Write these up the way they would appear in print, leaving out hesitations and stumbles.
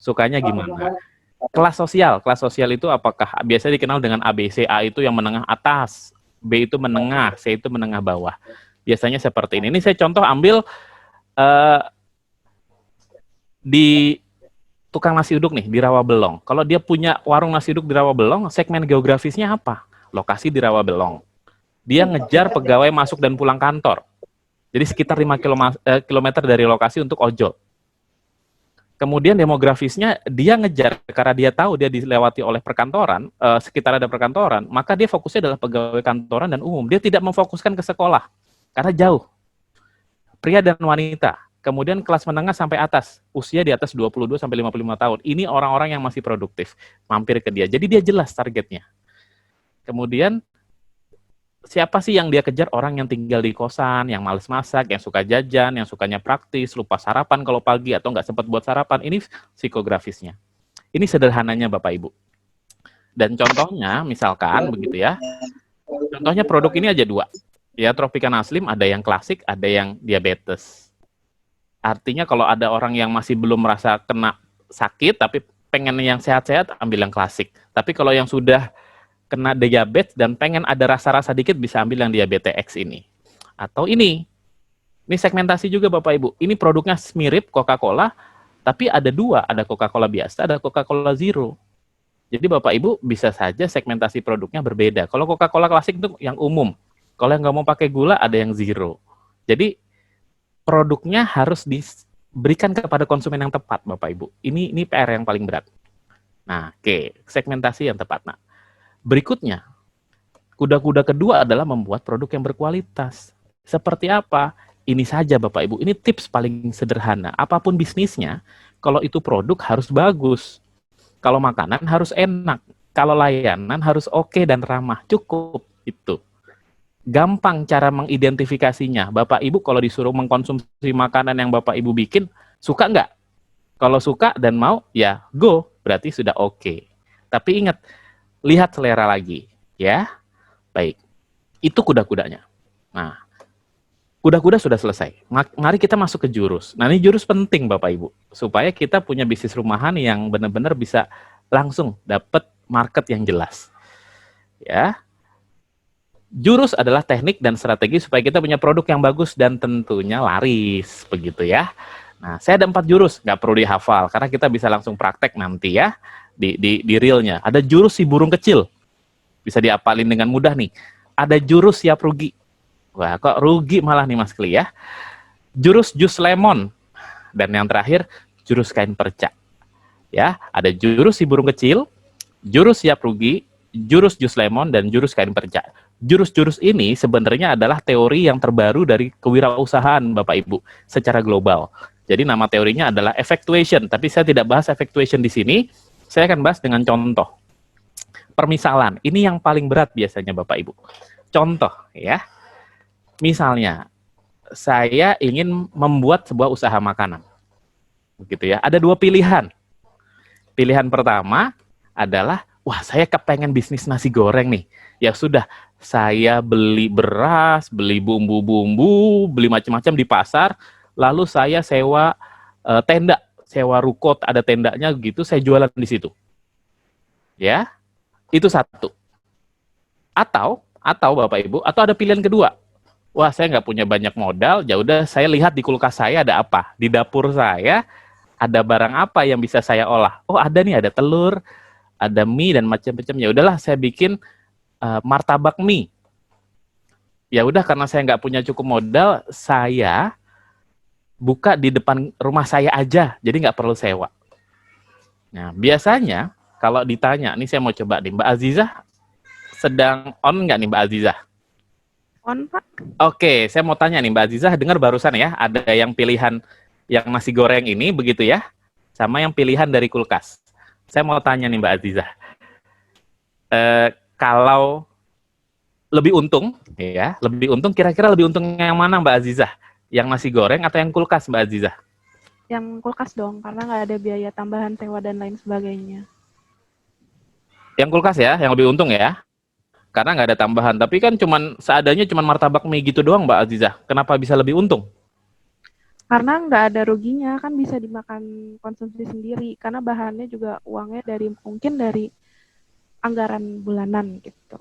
Sukanya gimana? Kelas sosial itu apakah biasa dikenal dengan A, B, C. A itu yang menengah atas, B itu menengah, C itu menengah bawah. Biasanya seperti ini. Ini saya contoh ambil uh, di tukang nasi uduk nih di Rawabelong. Kalau dia punya warung nasi uduk di Rawabelong, segmen geografisnya apa? Lokasi di Rawabelong. Dia ngejar pegawai masuk dan pulang kantor. Jadi sekitar 5 kilometer dari lokasi untuk ojol. Kemudian demografisnya dia ngejar karena dia tahu dia dilewati oleh perkantoran, sekitar ada perkantoran, maka dia fokusnya adalah pegawai kantoran dan umum. Dia tidak memfokuskan ke sekolah karena jauh. Pria dan wanita. Kemudian kelas menengah sampai atas, usia di atas 22 sampai 55 tahun. Ini orang-orang yang masih produktif, mampir ke dia. Jadi dia jelas targetnya. Kemudian siapa sih yang dia kejar? Orang yang tinggal di kosan, yang males masak, yang suka jajan, yang sukanya praktis, lupa sarapan kalau pagi atau nggak sempat buat sarapan. Ini psikografisnya. Ini sederhananya Bapak Ibu. Dan contohnya, misalkan begitu ya. Contohnya produk ini aja 2. Ya, Tropicana Slim ada yang klasik, ada yang diabetes. Artinya kalau ada orang yang masih belum merasa kena sakit, tapi pengen yang sehat-sehat, ambil yang klasik. Tapi kalau yang sudah kena diabetes dan pengen ada rasa-rasa dikit, bisa ambil yang diabetes X ini. Atau ini segmentasi juga Bapak Ibu. Ini produknya mirip Coca-Cola, tapi ada 2, ada Coca-Cola biasa, ada Coca-Cola Zero. Jadi Bapak Ibu bisa saja segmentasi produknya berbeda. Kalau Coca-Cola klasik itu yang umum. Kalau yang nggak mau pakai gula, ada yang Zero. Jadi produknya harus diberikan kepada konsumen yang tepat, Bapak Ibu. Ini PR yang paling berat. Nah, segmentasi yang tepat. Nah, berikutnya, kuda-kuda kedua adalah membuat produk yang berkualitas. Seperti apa? Ini saja Bapak Ibu, ini tips paling sederhana. Apapun bisnisnya, kalau itu produk harus bagus. Kalau makanan harus enak. Kalau layanan harus oke dan ramah. Cukup, itu. Gampang cara mengidentifikasinya. Bapak Ibu kalau disuruh mengkonsumsi makanan yang Bapak Ibu bikin, suka nggak? Kalau suka dan mau, ya go, berarti sudah oke. Tapi ingat, lihat selera lagi, ya. Baik, itu kuda-kudanya. Nah, kuda-kuda sudah selesai. Mari kita masuk ke jurus. Nah, ini jurus penting Bapak Ibu, supaya kita punya bisnis rumahan yang benar-benar bisa langsung dapat market yang jelas. Ya. Jurus adalah teknik dan strategi supaya kita punya produk yang bagus dan tentunya laris, begitu ya. Nah, saya ada 4 jurus, nggak perlu dihafal, karena kita bisa langsung praktek nanti ya, di realnya. Ada jurus si burung kecil, bisa diapalin dengan mudah nih. Ada jurus siap rugi. Wah, kok rugi malah nih Mas Kli ya. Jurus jus lemon. Dan yang terakhir, jurus kain perca. Ya, ada jurus si burung kecil, jurus siap rugi, jurus jus lemon, dan jurus kain perca. Jurus-jurus ini sebenarnya adalah teori yang terbaru dari kewirausahaan Bapak Ibu secara global. Jadi nama teorinya adalah effectuation, tapi saya tidak bahas effectuation di sini. Saya akan bahas dengan contoh. Permisalan, ini yang paling berat biasanya Bapak Ibu. Contoh ya. Misalnya, saya ingin membuat sebuah usaha makanan. Begitu ya. Ada 2 pilihan. Pilihan pertama adalah, wah saya kepengen bisnis nasi goreng nih. Ya sudah, saya beli beras, beli bumbu-bumbu, beli macam-macam di pasar, lalu saya sewa tenda, sewa ruko, ada tendanya gitu, saya jualan di situ. Ya, itu satu. Atau Bapak Ibu, atau ada pilihan kedua. Wah, saya nggak punya banyak modal, ya udah saya lihat di kulkas saya ada apa, di dapur saya ada barang apa yang bisa saya olah. Oh, ada nih, ada telur, ada mie dan macam-macam. Ya udahlah, saya bikin martabak mie. Ya udah, karena saya nggak punya cukup modal, saya buka di depan rumah saya aja, jadi nggak perlu sewa. Nah, biasanya kalau ditanya, nih saya mau coba nih, Mbak Azizah sedang on nggak nih Mbak Azizah? On, Pak. Oke, saya mau tanya nih Mbak Azizah, dengar barusan ya, ada yang pilihan yang nasi goreng ini, begitu ya, sama yang pilihan dari kulkas. Saya mau tanya nih Mbak Azizah, kalau lebih untung, ya, lebih untung, kira-kira lebih untung yang mana Mbak Azizah? Yang nasi goreng atau yang kulkas Mbak Azizah? Yang kulkas dong, karena nggak ada biaya tambahan sewa dan lain sebagainya. Yang kulkas ya, yang lebih untung ya? Karena nggak ada tambahan. Tapi kan seadanya cuman martabak mie gitu doang Mbak Azizah. Kenapa bisa lebih untung? Karena nggak ada ruginya, kan bisa dimakan konsumsi sendiri. Karena bahannya juga uangnya mungkin dari anggaran bulanan gitu.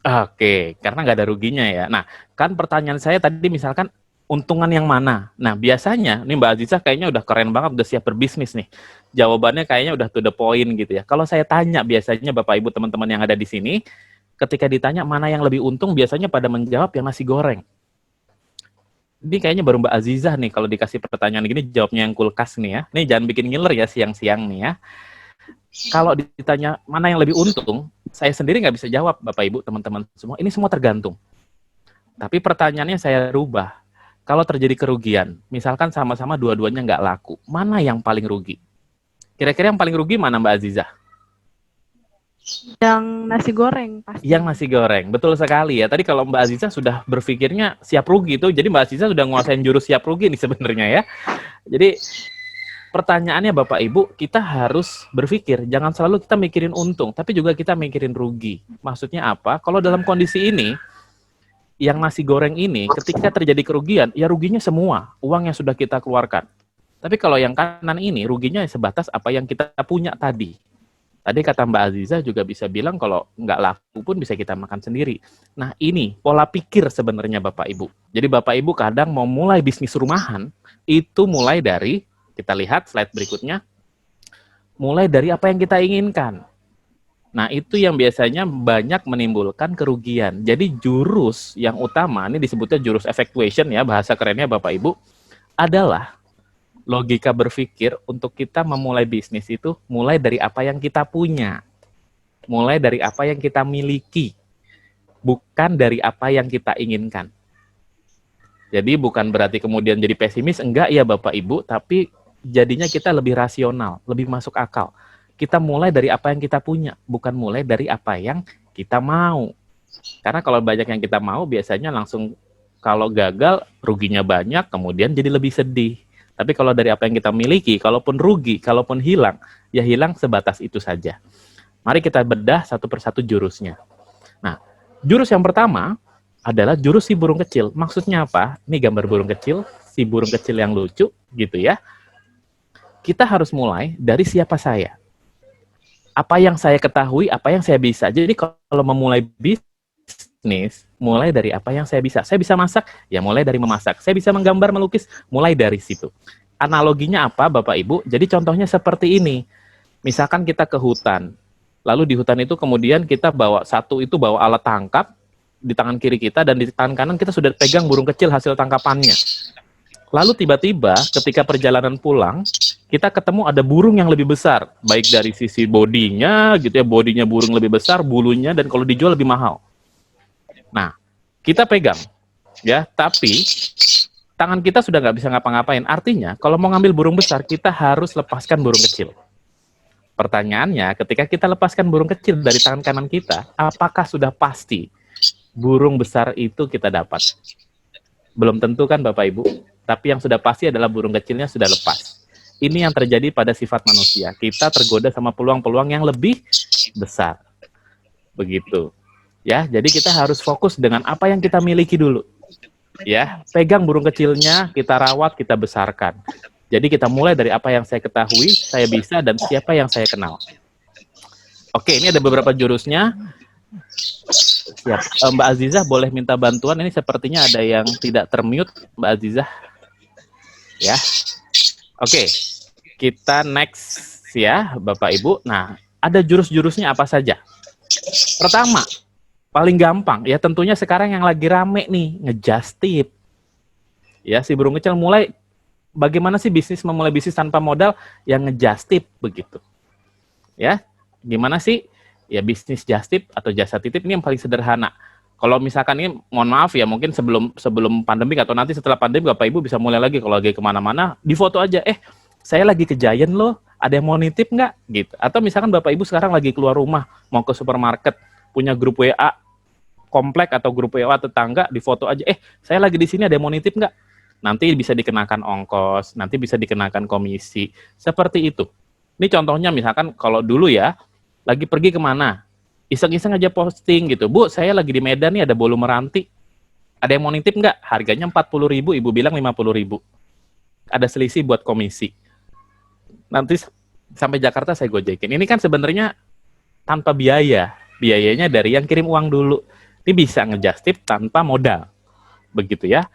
Oke, karena nggak ada ruginya ya. Nah, kan pertanyaan saya tadi misalkan untungan yang mana? Nah, biasanya nih Mbak Aziza kayaknya udah keren banget, udah siap berbisnis nih. Jawabannya kayaknya udah to the point gitu ya. Kalau saya tanya biasanya Bapak Ibu teman-teman yang ada di sini, ketika ditanya mana yang lebih untung, biasanya pada menjawab yang nasi goreng. Ini kayaknya baru Mbak Aziza nih kalau dikasih pertanyaan gini jawabnya yang kulkas nih ya. Nih jangan bikin ngiler ya siang-siang nih ya. Kalau ditanya mana yang lebih untung, saya sendiri nggak bisa jawab, Bapak Ibu, teman-teman semua. Ini semua tergantung. Tapi pertanyaannya saya rubah. Kalau terjadi kerugian, misalkan sama-sama dua-duanya nggak laku, mana yang paling rugi? Kira-kira yang paling rugi mana, Mbak Aziza? Yang nasi goreng pasti. Yang nasi goreng, betul sekali ya. Tadi kalau Mbak Aziza sudah berpikirnya siap rugi itu, jadi Mbak Aziza sudah nguasain jurus siap rugi nih sebenarnya ya. Jadi pertanyaannya Bapak Ibu, kita harus berpikir, jangan selalu kita mikirin untung, tapi juga kita mikirin rugi. Maksudnya apa? Kalau dalam kondisi ini, yang nasi goreng ini, ketika terjadi kerugian, ya ruginya semua, uang yang sudah kita keluarkan. Tapi kalau yang kanan ini, ruginya sebatas apa yang kita punya tadi. Tadi kata Mbak Aziza juga bisa bilang kalau nggak laku pun bisa kita makan sendiri. Nah ini pola pikir sebenarnya Bapak Ibu. Jadi Bapak Ibu kadang mau mulai bisnis rumahan, itu mulai dari, kita lihat slide berikutnya, mulai dari apa yang kita inginkan. Nah, itu yang biasanya banyak menimbulkan kerugian. Jadi jurus yang utama, ini disebutnya jurus effectuation ya, bahasa kerennya Bapak Ibu, adalah logika berpikir untuk kita memulai bisnis itu mulai dari apa yang kita punya. Mulai dari apa yang kita miliki. Bukan dari apa yang kita inginkan. Jadi bukan berarti kemudian jadi pesimis, enggak ya Bapak Ibu, tapi jadinya kita lebih rasional, lebih masuk akal. Kita mulai dari apa yang kita punya, bukan mulai dari apa yang kita mau. Karena kalau banyak yang kita mau, biasanya langsung kalau gagal, ruginya banyak, kemudian jadi lebih sedih. Tapi kalau dari apa yang kita miliki, kalaupun rugi, kalaupun hilang, ya hilang sebatas itu saja. Mari kita bedah satu persatu jurusnya. Nah, jurus yang pertama adalah jurus si burung kecil. Maksudnya apa? Ini gambar burung kecil, si burung kecil yang lucu, gitu ya. Kita harus mulai dari siapa saya. Apa yang saya ketahui, apa yang saya bisa. Jadi kalau memulai bisnis, mulai dari apa yang saya bisa. Saya bisa masak, ya mulai dari memasak. Saya bisa menggambar, melukis, mulai dari situ. Analoginya apa, Bapak Ibu? Jadi contohnya seperti ini. Misalkan kita ke hutan, lalu di hutan itu kemudian kita bawa bawa alat tangkap di tangan kiri kita, dan di tangan kanan kita sudah pegang burung kecil hasil tangkapannya. Lalu tiba-tiba ketika perjalanan pulang, kita ketemu ada burung yang lebih besar, baik dari sisi bodinya gitu ya, bodinya burung lebih besar, bulunya, dan kalau dijual lebih mahal. Nah, kita pegang ya, tapi tangan kita sudah nggak bisa ngapa-ngapain. Artinya, kalau mau ngambil burung besar, kita harus lepaskan burung kecil. Pertanyaannya, ketika kita lepaskan burung kecil dari tangan kanan kita, apakah sudah pasti burung besar itu kita dapat? Belum tentu kan Bapak Ibu? Tapi yang sudah pasti adalah burung kecilnya sudah lepas. Ini yang terjadi pada sifat manusia. Kita tergoda sama peluang-peluang yang lebih besar. Begitu. Ya, jadi kita harus fokus dengan apa yang kita miliki dulu. Ya, pegang burung kecilnya, kita rawat, kita besarkan. Jadi kita mulai dari apa yang saya ketahui, saya bisa, dan siapa yang saya kenal. Oke, ini ada beberapa jurusnya. Siap. Mbak Azizah boleh minta bantuan. Ini sepertinya ada yang tidak termute, Mbak Azizah. Ya. Oke, kita next ya, Bapak Ibu. Nah, ada jurus-jurusnya apa saja? Pertama, paling gampang, ya tentunya sekarang yang lagi rame nih, nge-just tip. Ya, si burung kecil mulai, bagaimana sih memulai bisnis tanpa modal yang nge-just tip begitu. Ya, gimana sih? Ya bisnis just tip atau jasa titip ini yang paling sederhana. Kalau misalkan ini, mohon maaf ya, mungkin sebelum pandemi atau nanti setelah pandemi Bapak Ibu bisa mulai lagi kalau lagi kemana-mana, di foto aja, saya lagi ke Giant loh, ada yang mau nitip nggak? Gitu. Atau misalkan Bapak Ibu sekarang lagi keluar rumah, mau ke supermarket, punya grup WA komplek atau grup WA tetangga, di foto aja, saya lagi di sini, ada yang mau nitip nggak? Nanti bisa dikenakan ongkos, nanti bisa dikenakan komisi, seperti itu. Ini contohnya misalkan kalau dulu ya, lagi pergi kemana, iseng-iseng aja posting gitu, Bu, saya lagi di Medan nih, ada bolu meranti, ada yang mau nitip nggak? Harganya 40.000, Ibu bilang 50.000. ada selisih buat komisi. Nanti sampai Jakarta saya gojekin. Ini kan sebenarnya tanpa biaya. Biayanya dari yang kirim uang dulu. Ini bisa ngejustip tanpa modal. Begitu ya.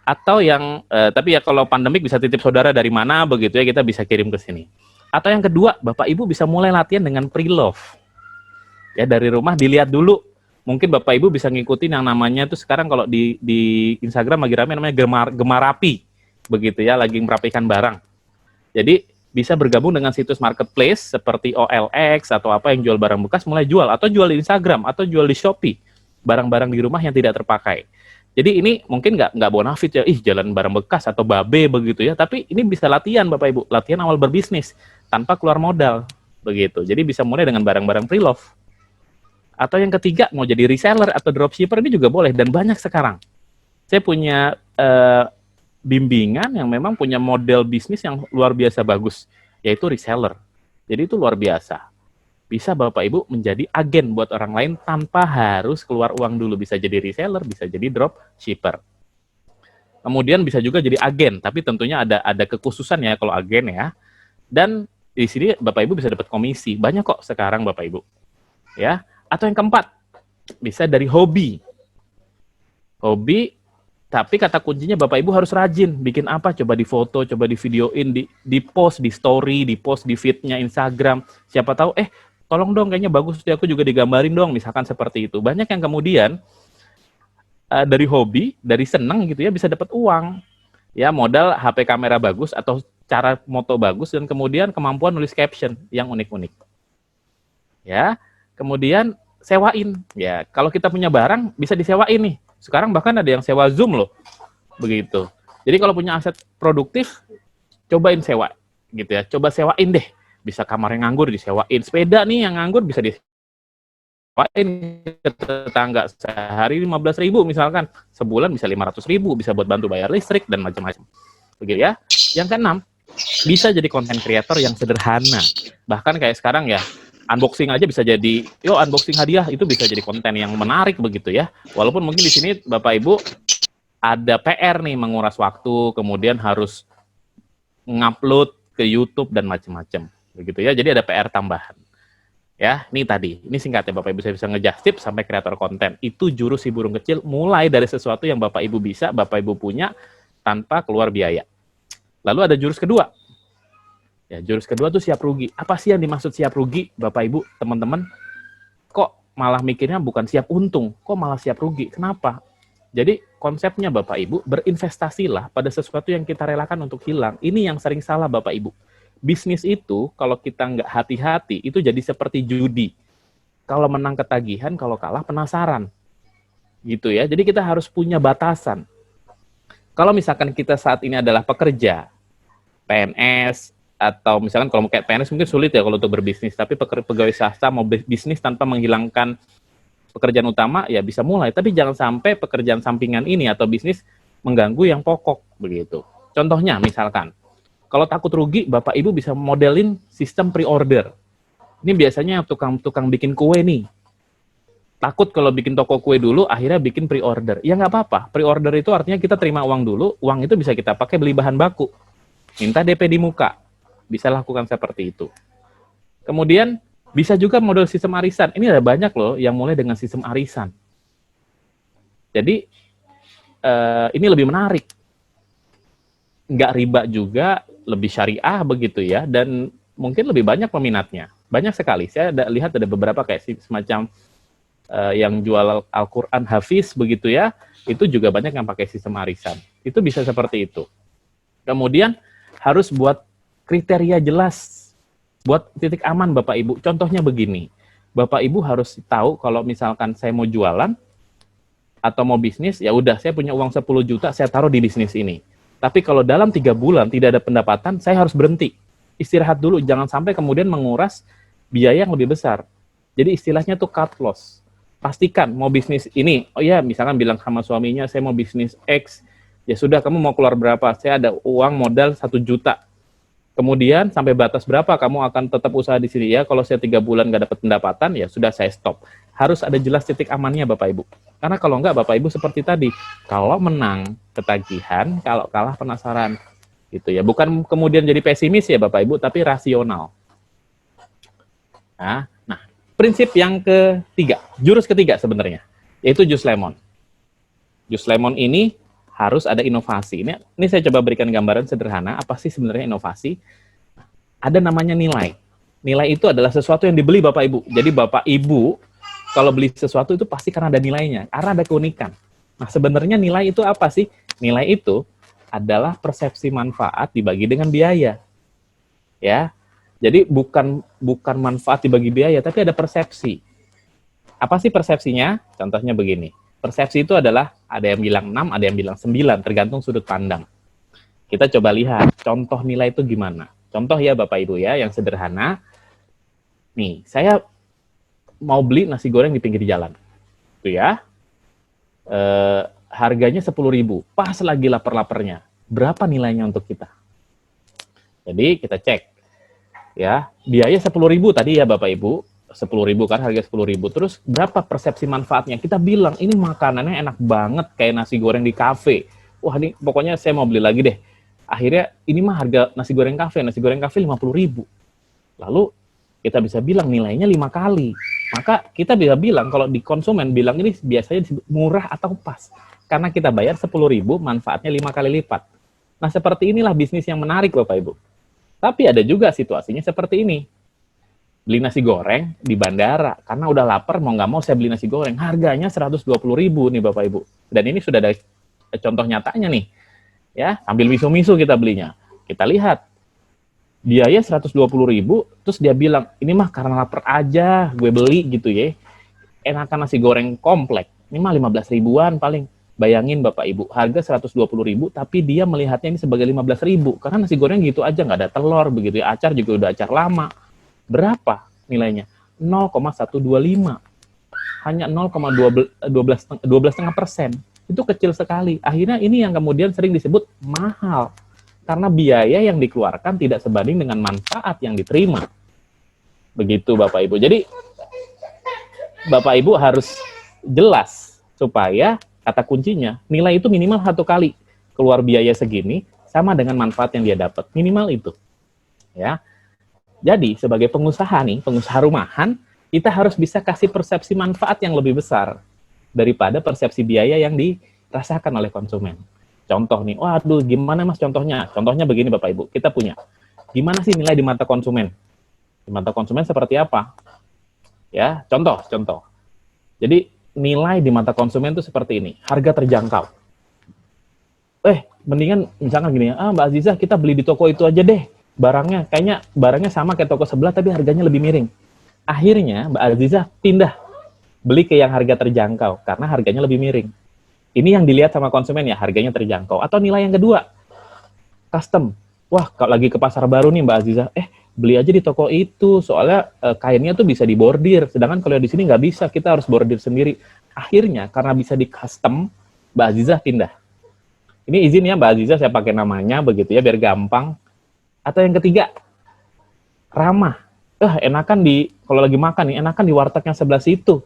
Atau yang, tapi ya kalau pandemik bisa titip saudara dari mana, begitu ya, kita bisa kirim ke sini. Atau yang kedua, Bapak Ibu bisa mulai latihan dengan pre-love. Ya, dari rumah dilihat dulu. Mungkin Bapak Ibu bisa ngikutin yang namanya tuh sekarang kalau di Instagram lagi rame namanya Gemar Rapi. Begitu ya, lagi merapikan barang. Jadi bisa bergabung dengan situs marketplace seperti OLX atau apa yang jual barang bekas, mulai jual atau jual di Instagram atau jual di Shopee barang-barang di rumah yang tidak terpakai. Jadi ini mungkin nggak bonafit ya, jalan barang bekas atau babe begitu ya, tapi ini bisa latihan Bapak Ibu, latihan awal berbisnis tanpa keluar modal begitu. Jadi bisa mulai dengan barang-barang pre-love. Atau yang ketiga mau jadi reseller atau dropshipper ini juga boleh dan banyak sekarang. Saya punya bimbingan yang memang punya model bisnis yang luar biasa bagus, yaitu reseller. Jadi itu luar biasa. Bisa Bapak Ibu menjadi agen buat orang lain tanpa harus keluar uang dulu. Bisa jadi reseller, bisa jadi dropshipper. Kemudian bisa juga jadi agen, tapi tentunya ada kekhususan ya kalau agen ya. Dan di sini Bapak Ibu bisa dapat komisi. Banyak kok sekarang Bapak Ibu. Ya. Atau yang keempat, bisa dari hobi. Hobi, tapi kata kuncinya Bapak Ibu harus rajin. Bikin apa? Coba di foto, coba di videoin, di post, di story, di post di feed-nya Instagram. Siapa tahu, tolong dong kayaknya bagus, aku juga digambarin dong, misalkan seperti itu. Banyak yang kemudian dari hobi, dari seneng gitu ya, bisa dapat uang. Ya, modal HP kamera bagus atau cara moto bagus dan kemudian kemampuan nulis caption yang unik-unik. Ya, kemudian sewain. Ya, kalau kita punya barang bisa disewain nih. Sekarang bahkan ada yang sewa Zoom loh. Begitu. Jadi kalau punya aset produktif, cobain sewa gitu ya. Coba sewain deh. Bisa kamar yang nganggur disewain. Sepeda nih yang nganggur bisa disewain ke tetangga. Sehari 15.000 misalkan. Sebulan bisa 500.000. Bisa buat bantu bayar listrik dan macam-macam. Begitu ya. Yang keenam, bisa jadi konten kreator yang sederhana. Bahkan kayak sekarang ya, unboxing aja bisa jadi, unboxing hadiah itu bisa jadi konten yang menarik begitu ya. Walaupun mungkin di sini Bapak Ibu ada PR nih, menguras waktu, kemudian harus ngupload ke YouTube dan macam-macam begitu ya. Jadi ada PR tambahan. Ya, ini singkatnya Bapak Ibu, saya bisa ngejustip sampai kreator konten. Itu jurus si burung kecil, mulai dari sesuatu yang Bapak Ibu bisa, Bapak Ibu punya tanpa keluar biaya. Lalu ada jurus kedua. Ya, jurus kedua tuh siap rugi. Apa sih yang dimaksud siap rugi, Bapak Ibu, teman-teman? Kok malah mikirnya bukan siap untung, kok malah siap rugi? Kenapa? Jadi konsepnya Bapak Ibu, berinvestasilah pada sesuatu yang kita relakan untuk hilang. Ini yang sering salah Bapak Ibu. Bisnis itu kalau kita nggak hati-hati, itu jadi seperti judi. Kalau menang ketagihan, kalau kalah penasaran. Gitu ya. Jadi kita harus punya batasan. Kalau misalkan kita saat ini adalah pekerja, PNS, atau misalkan kalau kayak PNS mungkin sulit ya kalau untuk berbisnis, tapi pegawai swasta mau bisnis tanpa menghilangkan pekerjaan utama ya bisa mulai, tapi jangan sampai pekerjaan sampingan ini atau bisnis mengganggu yang pokok begitu. Contohnya misalkan kalau takut rugi, Bapak Ibu bisa modelin sistem pre-order. Ini biasanya tukang bikin kue nih. Takut kalau bikin toko kue dulu, akhirnya bikin pre-order. Ya nggak apa-apa, pre-order itu artinya kita terima uang dulu, uang itu bisa kita pakai beli bahan baku. Minta DP di muka. Bisa lakukan seperti itu. Kemudian bisa juga model sistem arisan. Ini ada banyak loh yang mulai dengan sistem arisan. Jadi ini lebih menarik. Nggak riba juga, lebih syariah begitu ya, dan mungkin lebih banyak peminatnya. Banyak sekali. Saya lihat ada beberapa kayak semacam yang jual Al-Quran Hafiz begitu ya, itu juga banyak yang pakai sistem arisan. Itu bisa seperti itu. Kemudian harus buat kriteria jelas buat titik aman Bapak Ibu. Contohnya begini, Bapak Ibu harus tahu kalau misalkan saya mau jualan atau mau bisnis, ya udah saya punya uang 10 juta, saya taruh di bisnis ini. Tapi kalau dalam 3 bulan tidak ada pendapatan, saya harus berhenti. Istirahat dulu, jangan sampai kemudian menguras biaya yang lebih besar. Jadi istilahnya tuh cut loss. Pastikan mau bisnis ini, misalkan bilang sama suaminya, saya mau bisnis X, ya sudah kamu mau keluar berapa? Saya ada uang modal 1 juta. Kemudian sampai batas berapa kamu akan tetap usaha di sini ya. Kalau saya 3 bulan nggak dapat pendapatan, ya sudah saya stop. Harus ada jelas titik amannya Bapak Ibu. Karena kalau nggak Bapak Ibu seperti tadi, kalau menang ketagihan, kalau kalah penasaran. Gitu ya. Bukan kemudian jadi pesimis ya Bapak Ibu, tapi rasional. Nah, prinsip yang ketiga, jurus ketiga sebenarnya, yaitu jus lemon. Jus lemon ini harus ada inovasi. Ini saya coba berikan gambaran sederhana, apa sih sebenarnya inovasi? Ada namanya nilai. Nilai itu adalah sesuatu yang dibeli Bapak Ibu. Jadi Bapak Ibu, kalau beli sesuatu itu pasti karena ada nilainya, karena ada keunikan. Nah, sebenarnya nilai itu apa sih? Nilai itu adalah persepsi manfaat dibagi dengan biaya. Ya. Jadi bukan manfaat dibagi biaya, tapi ada persepsi. Apa sih persepsinya? Contohnya begini. Persepsi itu adalah ada yang bilang 6, ada yang bilang 9, tergantung sudut pandang. Kita coba lihat contoh nilai itu gimana. Contoh ya Bapak Ibu ya, yang sederhana. Nih, saya mau beli nasi goreng di pinggir jalan. Itu ya. Harganya 10.000. Pas lagi lapar-laparnya. Berapa nilainya untuk kita? Jadi kita cek. Ya, biaya 10.000 tadi ya Bapak Ibu. 10.000 kan, harga 10.000. Terus berapa persepsi manfaatnya? Kita bilang ini makanannya enak banget kayak nasi goreng di kafe. Wah, ini pokoknya saya mau beli lagi deh. Akhirnya ini mah harga nasi goreng kafe 50.000. Lalu kita bisa bilang nilainya 5 kali. Maka kita bisa bilang kalau di konsumen bilang ini biasanya murah atau pas. Karena kita bayar 10.000, manfaatnya 5 kali lipat. Nah, seperti inilah bisnis yang menarik Bapak Ibu. Tapi ada juga situasinya seperti ini. Beli nasi goreng di bandara, karena udah lapar, mau nggak mau saya beli nasi goreng. Harganya 120.000 nih Bapak Ibu. Dan ini sudah ada contoh nyatanya nih. Ya, sambil misu-misu kita belinya. Kita lihat, biaya 120.000, terus dia bilang, ini mah karena lapar aja, gue beli gitu ya. Enakan nasi goreng komplek, ini mah 15 ribuan paling. Bayangin Bapak Ibu, harga 120.000, tapi dia melihatnya ini sebagai 15.000. Karena nasi goreng gitu aja, nggak ada telur, begitu ya. Acar juga udah acar lama. Berapa nilainya? 0,125. Hanya 12,5%. Itu kecil sekali. Akhirnya ini yang kemudian sering disebut mahal. Karena biaya yang dikeluarkan tidak sebanding dengan manfaat yang diterima. Begitu Bapak Ibu. Jadi Bapak Ibu harus jelas supaya kata kuncinya nilai itu minimal 1 kali. Keluar biaya segini sama dengan manfaat yang dia dapat. Minimal itu. Ya. Jadi sebagai pengusaha nih, pengusaha rumahan, kita harus bisa kasih persepsi manfaat yang lebih besar daripada persepsi biaya yang dirasakan oleh konsumen. Contoh nih, waduh gimana Mas contohnya? Contohnya begini Bapak Ibu, kita punya. Gimana sih nilai di mata konsumen? Di mata konsumen seperti apa? Ya, contoh. Jadi nilai di mata konsumen itu seperti ini, harga terjangkau. Mendingan misalkan gini, Mbak Azizah kita beli di toko itu aja deh. Kayaknya barangnya sama kayak toko sebelah tapi harganya lebih miring. Akhirnya Mbak Azizah pindah beli ke yang harga terjangkau karena harganya lebih miring. Ini yang dilihat sama konsumen ya, harganya terjangkau. Atau nilai yang kedua, custom. Wah, kalau lagi ke pasar baru nih Mbak Azizah, beli aja di toko itu, soalnya kainnya tuh bisa dibordir. Sedangkan kalau di sini nggak bisa, kita harus bordir sendiri. Akhirnya karena bisa di custom, Mbak Azizah pindah. Ini izin ya Mbak Azizah, saya pakai namanya begitu ya, biar gampang. Atau yang ketiga, ramah. Enakan kalau lagi makan nih, enakan di warteg yang sebelah situ.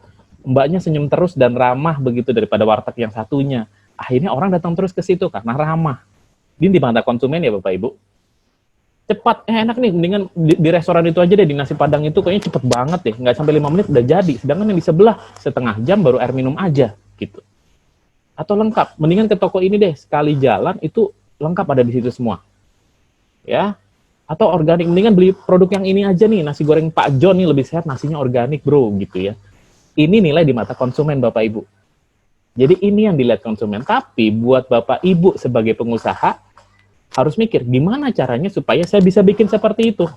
Mbaknya senyum terus dan ramah begitu daripada warteg yang satunya. Akhirnya orang datang terus ke situ karena ramah. Ini di mata konsumen ya Bapak Ibu. Cepat, enak nih, mendingan di restoran itu aja deh, di nasi padang itu kayaknya cepet banget deh. Nggak sampai 5 menit udah jadi. Sedangkan yang di sebelah, setengah jam baru air minum aja gitu. Atau lengkap, mendingan ke toko ini deh, sekali jalan itu lengkap ada di situ semua. Ya. Atau organik, mendingan beli produk yang ini aja nih, nasi goreng Pak John nih lebih sehat, nasinya organik bro, gitu ya. Ini nilai di mata konsumen Bapak Ibu. Jadi ini yang dilihat konsumen. Tapi buat Bapak Ibu sebagai pengusaha, harus mikir, gimana caranya supaya saya bisa bikin seperti itu.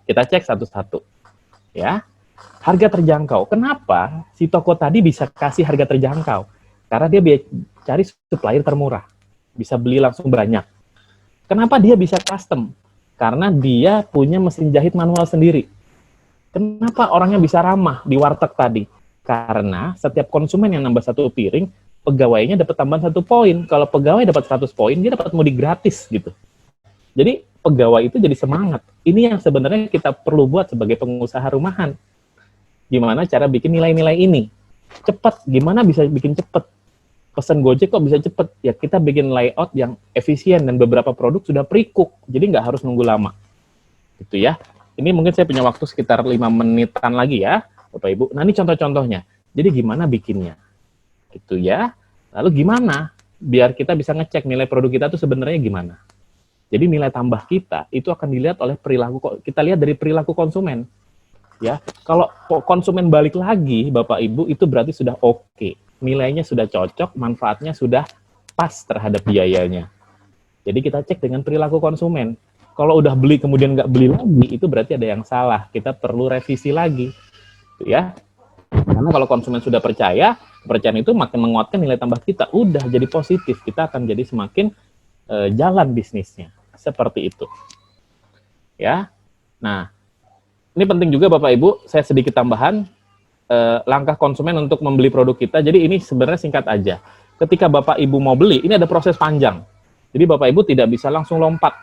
Kita cek satu-satu. Ya, harga terjangkau. Kenapa si toko tadi bisa kasih harga terjangkau? Karena dia cari supplier termurah. Bisa beli langsung banyak. Kenapa dia bisa custom? Karena dia punya mesin jahit manual sendiri. Kenapa orangnya bisa ramah di warteg tadi? Karena setiap konsumen yang nambah 1 piring, pegawainya dapat tambahan 1 poin. Kalau pegawai dapat 100 poin, dia dapat mudik gratis gitu. Jadi pegawai itu jadi semangat. Ini yang sebenarnya kita perlu buat sebagai pengusaha rumahan. Gimana cara bikin nilai-nilai ini? Cepat, gimana bisa bikin cepat? Pesen Gojek kok bisa cepet? Ya kita bikin layout yang efisien dan beberapa produk sudah pre-cook, jadi nggak harus nunggu lama. Gitu ya. Ini mungkin saya punya waktu sekitar 5 menitan lagi ya, Bapak Ibu. Nah ini contoh-contohnya. Jadi gimana bikinnya? Gitu ya. Lalu gimana biar kita bisa ngecek nilai produk kita tuh sebenarnya gimana? Jadi nilai tambah kita itu akan dilihat oleh perilaku, kita lihat dari perilaku konsumen. Ya, kalau konsumen balik lagi, Bapak Ibu, itu berarti sudah oke. Nilainya sudah cocok, manfaatnya sudah pas terhadap biayanya. Jadi kita cek dengan perilaku konsumen. Kalau udah beli kemudian nggak beli lagi, itu berarti ada yang salah. Kita perlu revisi lagi, ya. Karena kalau konsumen sudah percaya, kepercayaan itu makin menguatkan nilai tambah kita. Udah jadi positif, kita akan jadi semakin jalan bisnisnya. Seperti itu, ya. Nah, ini penting juga Bapak Ibu. Saya sedikit tambahan. Langkah konsumen untuk membeli produk kita. Jadi ini sebenarnya singkat aja. Ketika Bapak Ibu mau beli, ini ada proses panjang. Jadi Bapak Ibu tidak bisa langsung lompat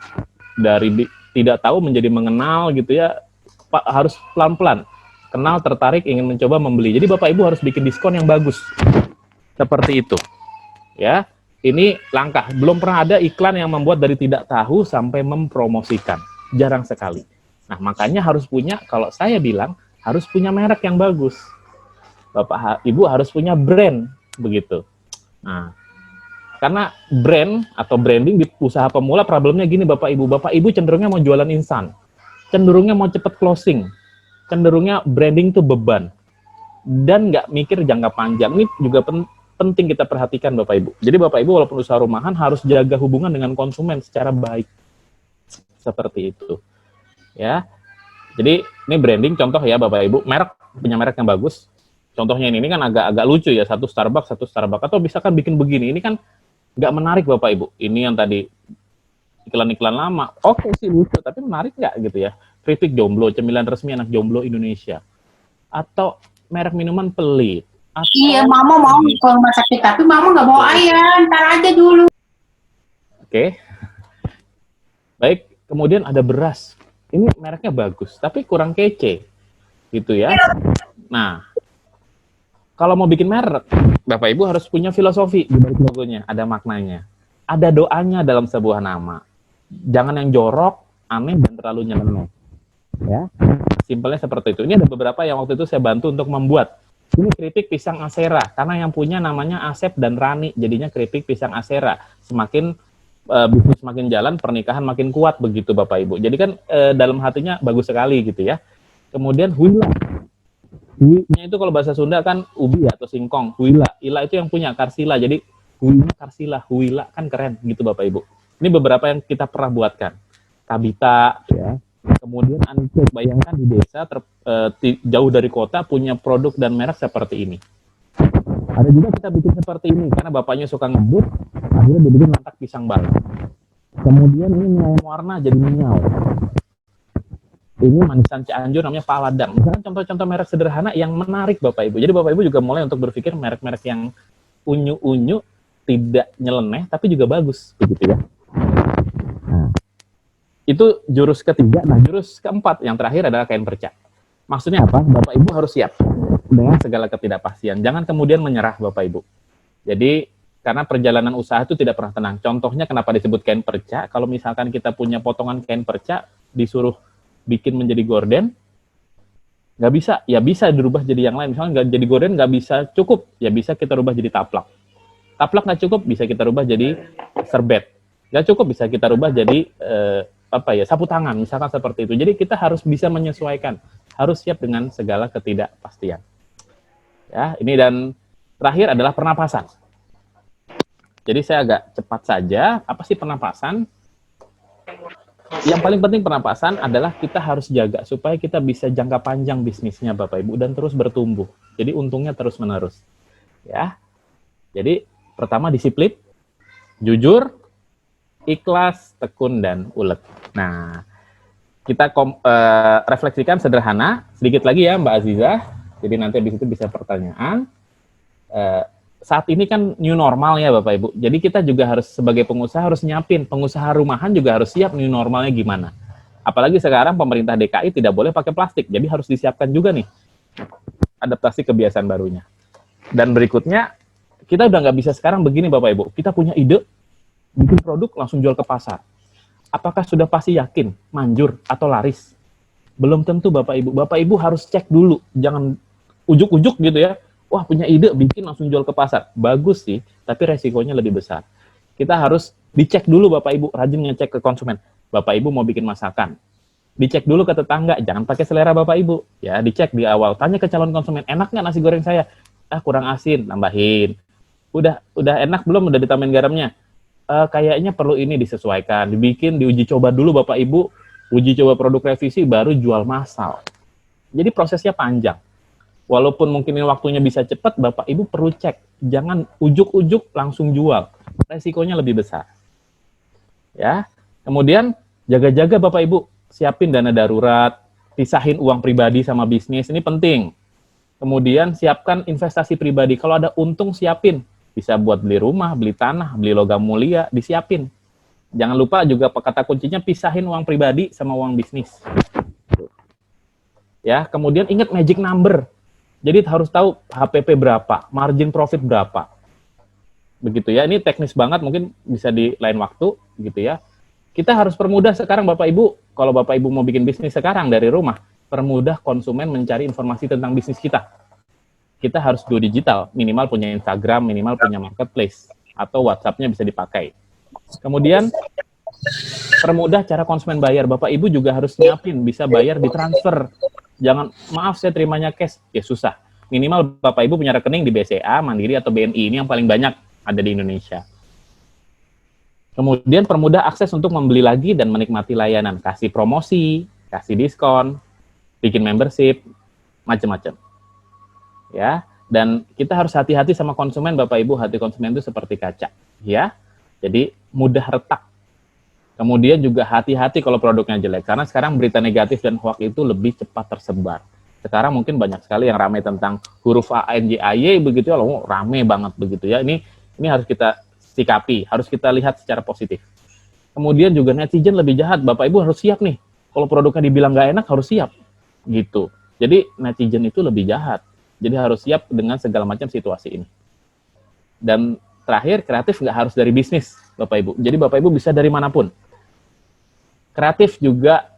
dari tidak tahu menjadi mengenal gitu ya. Pak harus pelan-pelan. Kenal, tertarik, ingin mencoba membeli. Jadi Bapak Ibu harus bikin diskon yang bagus. Seperti itu. Ya, ini langkah. Belum pernah ada iklan yang membuat dari tidak tahu sampai mempromosikan. Jarang sekali. Nah, makanya harus punya, kalau saya bilang harus punya merek yang bagus. Bapak Ibu harus punya brand, begitu. Nah, karena brand atau branding di usaha pemula problemnya gini Bapak Ibu. Bapak Ibu cenderungnya mau jualan instan. Cenderungnya mau cepet closing. Cenderungnya branding tuh beban. Dan nggak mikir jangka panjang. Ini juga penting kita perhatikan Bapak Ibu. Jadi Bapak Ibu walaupun usaha rumahan harus jaga hubungan dengan konsumen secara baik. Seperti itu. Ya. Jadi ini branding contoh ya Bapak Ibu. Merek, punya merek yang bagus. Contohnya ini kan agak lucu ya, satu Starbucks. Atau bisa kan bikin begini, ini kan nggak menarik Bapak Ibu. Ini yang tadi iklan-iklan lama, oke sih lucu, tapi menarik nggak gitu ya. Keripik jomblo, cemilan resmi anak jomblo Indonesia. Atau merek minuman pelit. Atau iya, Mama mau ke rumah sakit, tapi Mama nggak bawa ayam, ntar aja dulu. Oke. Baik, kemudian ada beras. Ini mereknya bagus, tapi kurang kece. Gitu ya. Nah, kalau mau bikin merek, Bapak Ibu harus punya filosofi di balik logonya, ada maknanya. Ada doanya dalam sebuah nama. Jangan yang jorok, aneh, dan terlalu nyeleneh. Ya, simpelnya seperti itu. Ini ada beberapa yang waktu itu saya bantu untuk membuat. Ini keripik pisang Asera, karena yang punya namanya Asep dan Rani, jadinya keripik pisang Asera. Semakin bisnis makin jalan, pernikahan makin kuat begitu Bapak Ibu. Jadi kan dalam hatinya bagus sekali gitu ya. Kemudian Huila. Huila itu kalau bahasa Sunda kan ubi atau singkong. Huila, ila itu yang punya Karsila. Jadi Huila Karsila, Huila kan keren gitu Bapak Ibu. Ini beberapa yang kita pernah buatkan. Kabita ya. Kemudian Anice, bayangkan di desa jauh dari kota punya produk dan merek seperti ini. Ada juga kita bikin seperti ini karena bapaknya suka ngebut, akhirnya dibikin lantak pisang balak. Kemudian ini nyalain warna jadi minyau. Ini manisan Cianjur namanya Paladang. Misalnya contoh-contoh merek sederhana yang menarik Bapak Ibu. Jadi Bapak Ibu juga mulai untuk berpikir merek-merek yang unyu-unyu, tidak nyeleneh, tapi juga bagus. Begitu ya. Nah, itu jurus ketiga. Nah, jurus keempat, yang terakhir adalah kain perca. Maksudnya apa? Bapak Ibu harus siap dengan segala ketidakpastian. Jangan kemudian menyerah Bapak Ibu. Jadi, karena perjalanan usaha itu tidak pernah tenang. Contohnya kenapa disebut kain perca, kalau misalkan kita punya potongan kain perca, disuruh bikin menjadi gorden, nggak bisa, ya bisa dirubah jadi yang lain. Misalnya nggak jadi gorden, nggak bisa cukup, ya bisa kita rubah jadi taplak. Taplak nggak cukup, bisa kita rubah jadi serbet. Nggak cukup, bisa kita rubah jadi sapu tangan, misalkan seperti itu. Jadi kita harus bisa menyesuaikan, harus siap dengan segala ketidakpastian. Ya, ini dan terakhir adalah pernapasan. Jadi saya agak cepat saja. Apa sih pernapasan? Yang paling penting pernapasan adalah kita harus jaga supaya kita bisa jangka panjang bisnisnya Bapak Ibu dan terus bertumbuh. Jadi untungnya terus menerus. Ya. Jadi pertama disiplin, jujur, ikhlas, tekun dan ulet. Nah, kita refleksikan sederhana sedikit lagi ya Mbak Aziza. Jadi nanti di situ bisa pertanyaan. Saat ini kan new normal ya Bapak Ibu. Jadi kita juga harus sebagai pengusaha harus nyiapin. Pengusaha rumahan juga harus siap new normalnya gimana. Apalagi sekarang pemerintah DKI tidak boleh pakai plastik. Jadi harus disiapkan juga nih adaptasi kebiasaan barunya. Dan berikutnya kita udah nggak bisa sekarang begini Bapak Ibu. Kita punya ide, bikin produk langsung jual ke pasar. Apakah sudah pasti yakin manjur atau laris? Belum tentu Bapak Ibu. Bapak Ibu harus cek dulu, jangan ujuk-ujuk gitu ya. Wah punya ide, bikin langsung jual ke pasar. Bagus sih, tapi resikonya lebih besar. Kita harus dicek dulu Bapak Ibu, rajin ngecek ke konsumen. Bapak Ibu mau bikin masakan, dicek dulu ke tetangga, jangan pakai selera Bapak Ibu. Ya, dicek di awal, tanya ke calon konsumen, enak nggak nasi goreng saya? Kurang asin, tambahin. Udah enak belum? Udah ditambahin garamnya? Kayaknya perlu ini disesuaikan, dibikin, diuji coba dulu Bapak Ibu, uji coba produk revisi, baru jual massal. Jadi prosesnya panjang. Walaupun mungkin ini waktunya bisa cepat, Bapak Ibu perlu cek. Jangan ujuk-ujuk langsung jual. Resikonya lebih besar. Ya. Kemudian jaga-jaga Bapak Ibu, siapin dana darurat, pisahin uang pribadi sama bisnis, ini penting. Kemudian siapkan investasi pribadi. Kalau ada untung siapin. Bisa buat beli rumah, beli tanah, beli logam mulia, disiapin. Jangan lupa juga kata kuncinya pisahin uang pribadi sama uang bisnis. Ya, kemudian ingat magic number. Jadi harus tahu HPP berapa, margin profit berapa. Begitu ya, ini teknis banget, mungkin bisa di lain waktu gitu ya. Kita harus permudah sekarang Bapak Ibu, kalau Bapak Ibu mau bikin bisnis sekarang dari rumah, permudah konsumen mencari informasi tentang bisnis kita. Kita harus go digital, minimal punya Instagram, minimal punya marketplace, atau WhatsApp-nya bisa dipakai. Kemudian, permudah cara konsumen bayar. Bapak Ibu juga harus nyiapin, bisa bayar di transfer. Jangan, maaf saya terimanya cash, ya susah. Minimal Bapak Ibu punya rekening di BCA, Mandiri, atau BNI, ini yang paling banyak ada di Indonesia. Kemudian permudah akses untuk membeli lagi dan menikmati layanan. Kasih promosi, kasih diskon, bikin membership, macam-macam. Ya, dan kita harus hati-hati sama konsumen Bapak Ibu, hati konsumen itu seperti kaca, ya. Jadi mudah retak. Kemudian juga hati-hati kalau produknya jelek, karena sekarang berita negatif dan hoax itu lebih cepat tersebar. Sekarang mungkin banyak sekali yang ramai tentang huruf A, N, J, A, Y begitu ya, loh, rame banget begitu ya. Ini harus kita sikapi, harus kita lihat secara positif. Kemudian juga netizen lebih jahat, Bapak Ibu harus siap nih. Kalau produknya dibilang nggak enak harus siap, gitu. Jadi netizen itu lebih jahat. Jadi harus siap dengan segala macam situasi ini. Dan terakhir, kreatif nggak harus dari bisnis, Bapak Ibu. Jadi Bapak Ibu bisa dari manapun. Kreatif juga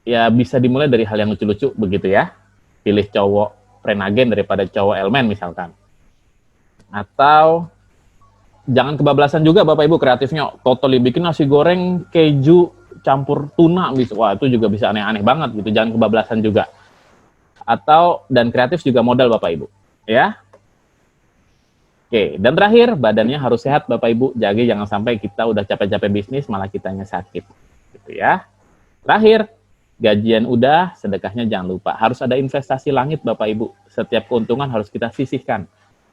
ya bisa dimulai dari hal yang lucu-lucu begitu ya. Pilih cowok prenagen daripada cowok elmen misalkan. Atau jangan kebablasan juga Bapak Ibu kreatifnya. Totally bikin nasi goreng keju campur tuna gitu. Wah, itu juga bisa aneh-aneh banget gitu. Jangan kebablasan juga. Atau dan kreatif juga modal Bapak Ibu, ya. Oke, dan terakhir badannya harus sehat Bapak Ibu, jaga jangan sampai kita udah capek-capek bisnis malah kitanya sakit, gitu ya. Terakhir, gajian udah, sedekahnya jangan lupa. Harus ada investasi langit Bapak Ibu, setiap keuntungan harus kita sisihkan,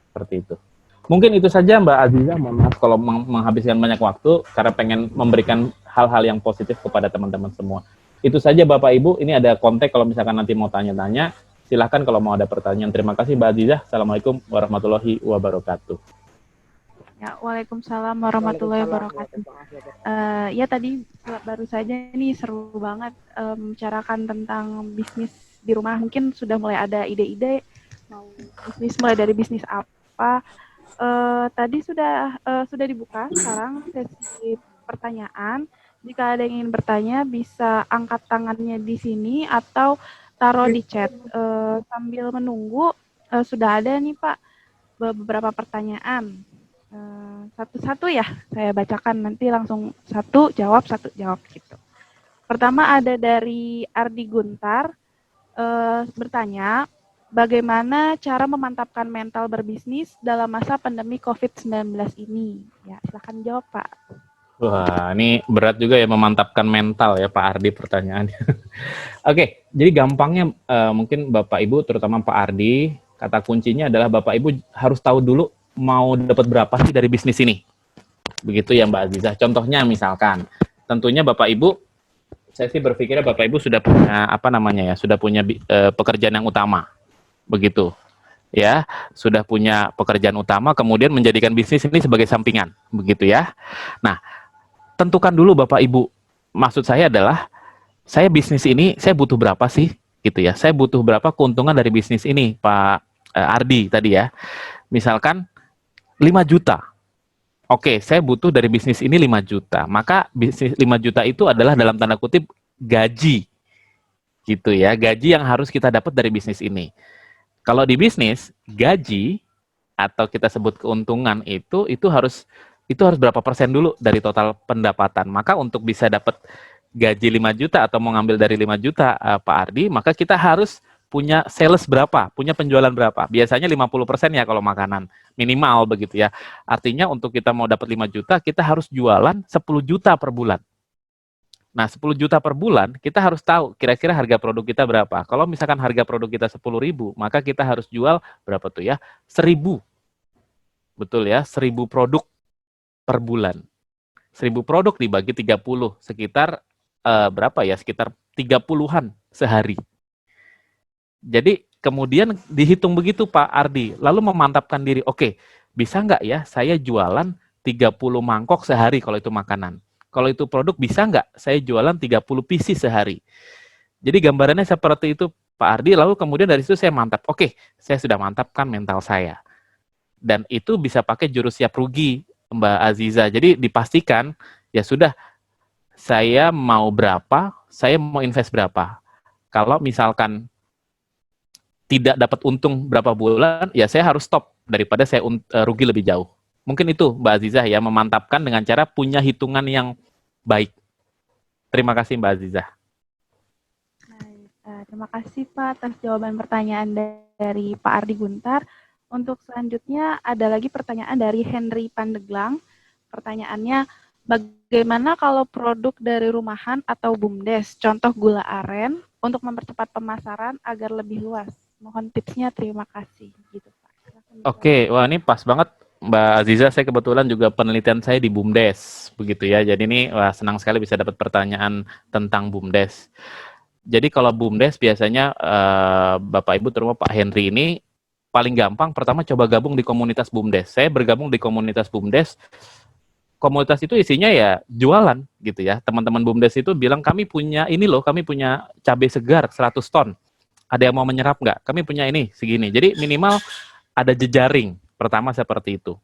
seperti itu. Mungkin itu saja Mbak Aziza, mohon maaf kalau menghabiskan banyak waktu karena pengen memberikan hal-hal yang positif kepada teman-teman semua. Itu saja Bapak Ibu, ini ada kontak kalau misalkan nanti mau tanya-tanya, silahkan kalau mau ada pertanyaan. Terima kasih Mbak Azizah, Assalamualaikum warahmatullahi wabarakatuh. Ya, Waalaikumsalam warahmatullahi wabarakatuh. Ya tadi baru saja nih seru banget membicarakan tentang bisnis di rumah. Mungkin sudah mulai ada ide-ide mau bisnis, mulai dari bisnis apa. Tadi sudah dibuka sekarang sesi pertanyaan. Jika ada yang ingin bertanya, bisa angkat tangannya di sini atau taruh di chat. Sambil menunggu, sudah ada nih Pak beberapa pertanyaan. Satu-satu ya, saya bacakan nanti langsung satu jawab gitu. Pertama ada dari Ardi Guntar, bertanya, bagaimana cara memantapkan mental berbisnis dalam masa pandemi COVID-19 ini? Ya, silakan jawab Pak. Wah, ini berat juga ya memantapkan mental ya Pak Ardi pertanyaannya. Oke, jadi gampangnya mungkin Bapak Ibu, terutama Pak Ardi, kata kuncinya adalah Bapak Ibu harus tahu dulu mau dapat berapa sih dari bisnis ini. Begitu ya Mbak Azizah. Contohnya misalkan, tentunya Bapak Ibu, saya sih berpikirnya Bapak Ibu sudah punya sudah punya pekerjaan yang utama. Begitu. Ya, sudah punya pekerjaan utama, kemudian menjadikan bisnis ini sebagai sampingan. Begitu ya. Nah, tentukan dulu Bapak Ibu. Maksud saya adalah saya bisnis ini saya butuh berapa sih gitu ya. Saya butuh berapa keuntungan dari bisnis ini Pak Ardi tadi ya. Misalkan 5 juta. Oke, saya butuh dari bisnis ini 5 juta. Maka bisnis 5 juta itu adalah dalam tanda kutip gaji. Gitu ya, gaji yang harus kita dapat dari bisnis ini. Kalau di bisnis, gaji atau kita sebut keuntungan itu harus berapa persen dulu dari total pendapatan. Maka untuk bisa dapat gaji 5 juta atau mau ngambil dari 5 juta Pak Ardi, maka kita harus punya sales berapa, punya penjualan berapa. Biasanya 50% ya kalau makanan, minimal begitu ya. Artinya untuk kita mau dapat 5 juta, kita harus jualan 10 juta per bulan. Nah, 10 juta per bulan, kita harus tahu kira-kira harga produk kita berapa. Kalau misalkan harga produk kita 10.000, maka kita harus jual berapa tuh ya? 1.000. Betul ya, 1.000 produk per bulan. 1.000 produk dibagi 30, sekitar berapa ya? Sekitar 30-an sehari. Jadi kemudian dihitung begitu Pak Ardi, lalu memantapkan diri, oke, bisa nggak ya saya jualan 30 mangkok sehari kalau itu makanan. Kalau itu produk bisa nggak saya jualan 30 pieces sehari. Jadi gambarannya seperti itu Pak Ardi, lalu kemudian dari situ saya mantap, oke, saya sudah mantapkan mental saya. Dan itu bisa pakai jurus siap rugi Mbak Aziza. Jadi dipastikan, ya sudah, saya mau berapa, saya mau invest berapa. Kalau misalkan tidak dapat untung berapa bulan, ya saya harus stop daripada saya rugi lebih jauh. Mungkin itu Mbak Azizah ya, memantapkan dengan cara punya hitungan yang baik. Terima kasih Mbak Azizah. Terima kasih Pak atas jawaban pertanyaan dari Pak Ardi Guntar. Untuk selanjutnya ada lagi pertanyaan dari Henry Pandeglang. Pertanyaannya, bagaimana kalau produk dari rumahan atau BUMDes, contoh gula aren, untuk mempercepat pemasaran agar lebih luas? Mohon tipsnya, terima kasih. Gitu, Pak. Oke, wah ini pas banget Mbak Aziza, saya kebetulan juga penelitian saya di BUMDes, begitu ya. Jadi ini wah, senang sekali bisa dapat pertanyaan tentang BUMDes. Jadi kalau BUMDes biasanya Bapak Ibu terutama Pak Henry ini paling gampang pertama coba gabung di komunitas BUMDes. Saya bergabung di komunitas BUMDes. Komunitas itu isinya ya jualan gitu ya. Teman-teman BUMDes itu bilang kami punya ini loh, kami punya cabai segar 100 ton. Ada yang mau menyerap nggak? Kami punya ini segini. Jadi minimal ada jejaring. Pertama seperti itu.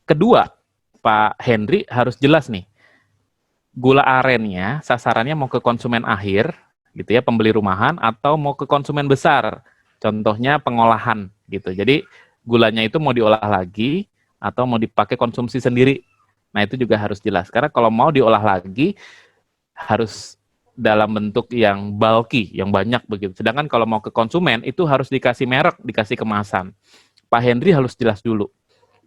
Kedua, Pak Henry harus jelas nih. Gula arennya sasarannya mau ke konsumen akhir, gitu ya, pembeli rumahan, atau mau ke konsumen besar. Contohnya pengolahan gitu. Jadi gulanya itu mau diolah lagi atau mau dipakai konsumsi sendiri. Nah, itu juga harus jelas. Karena kalau mau diolah lagi harus dalam bentuk yang bulky, yang banyak begitu. Sedangkan kalau mau ke konsumen itu harus dikasih merek, dikasih kemasan. Pak Henry harus jelas dulu.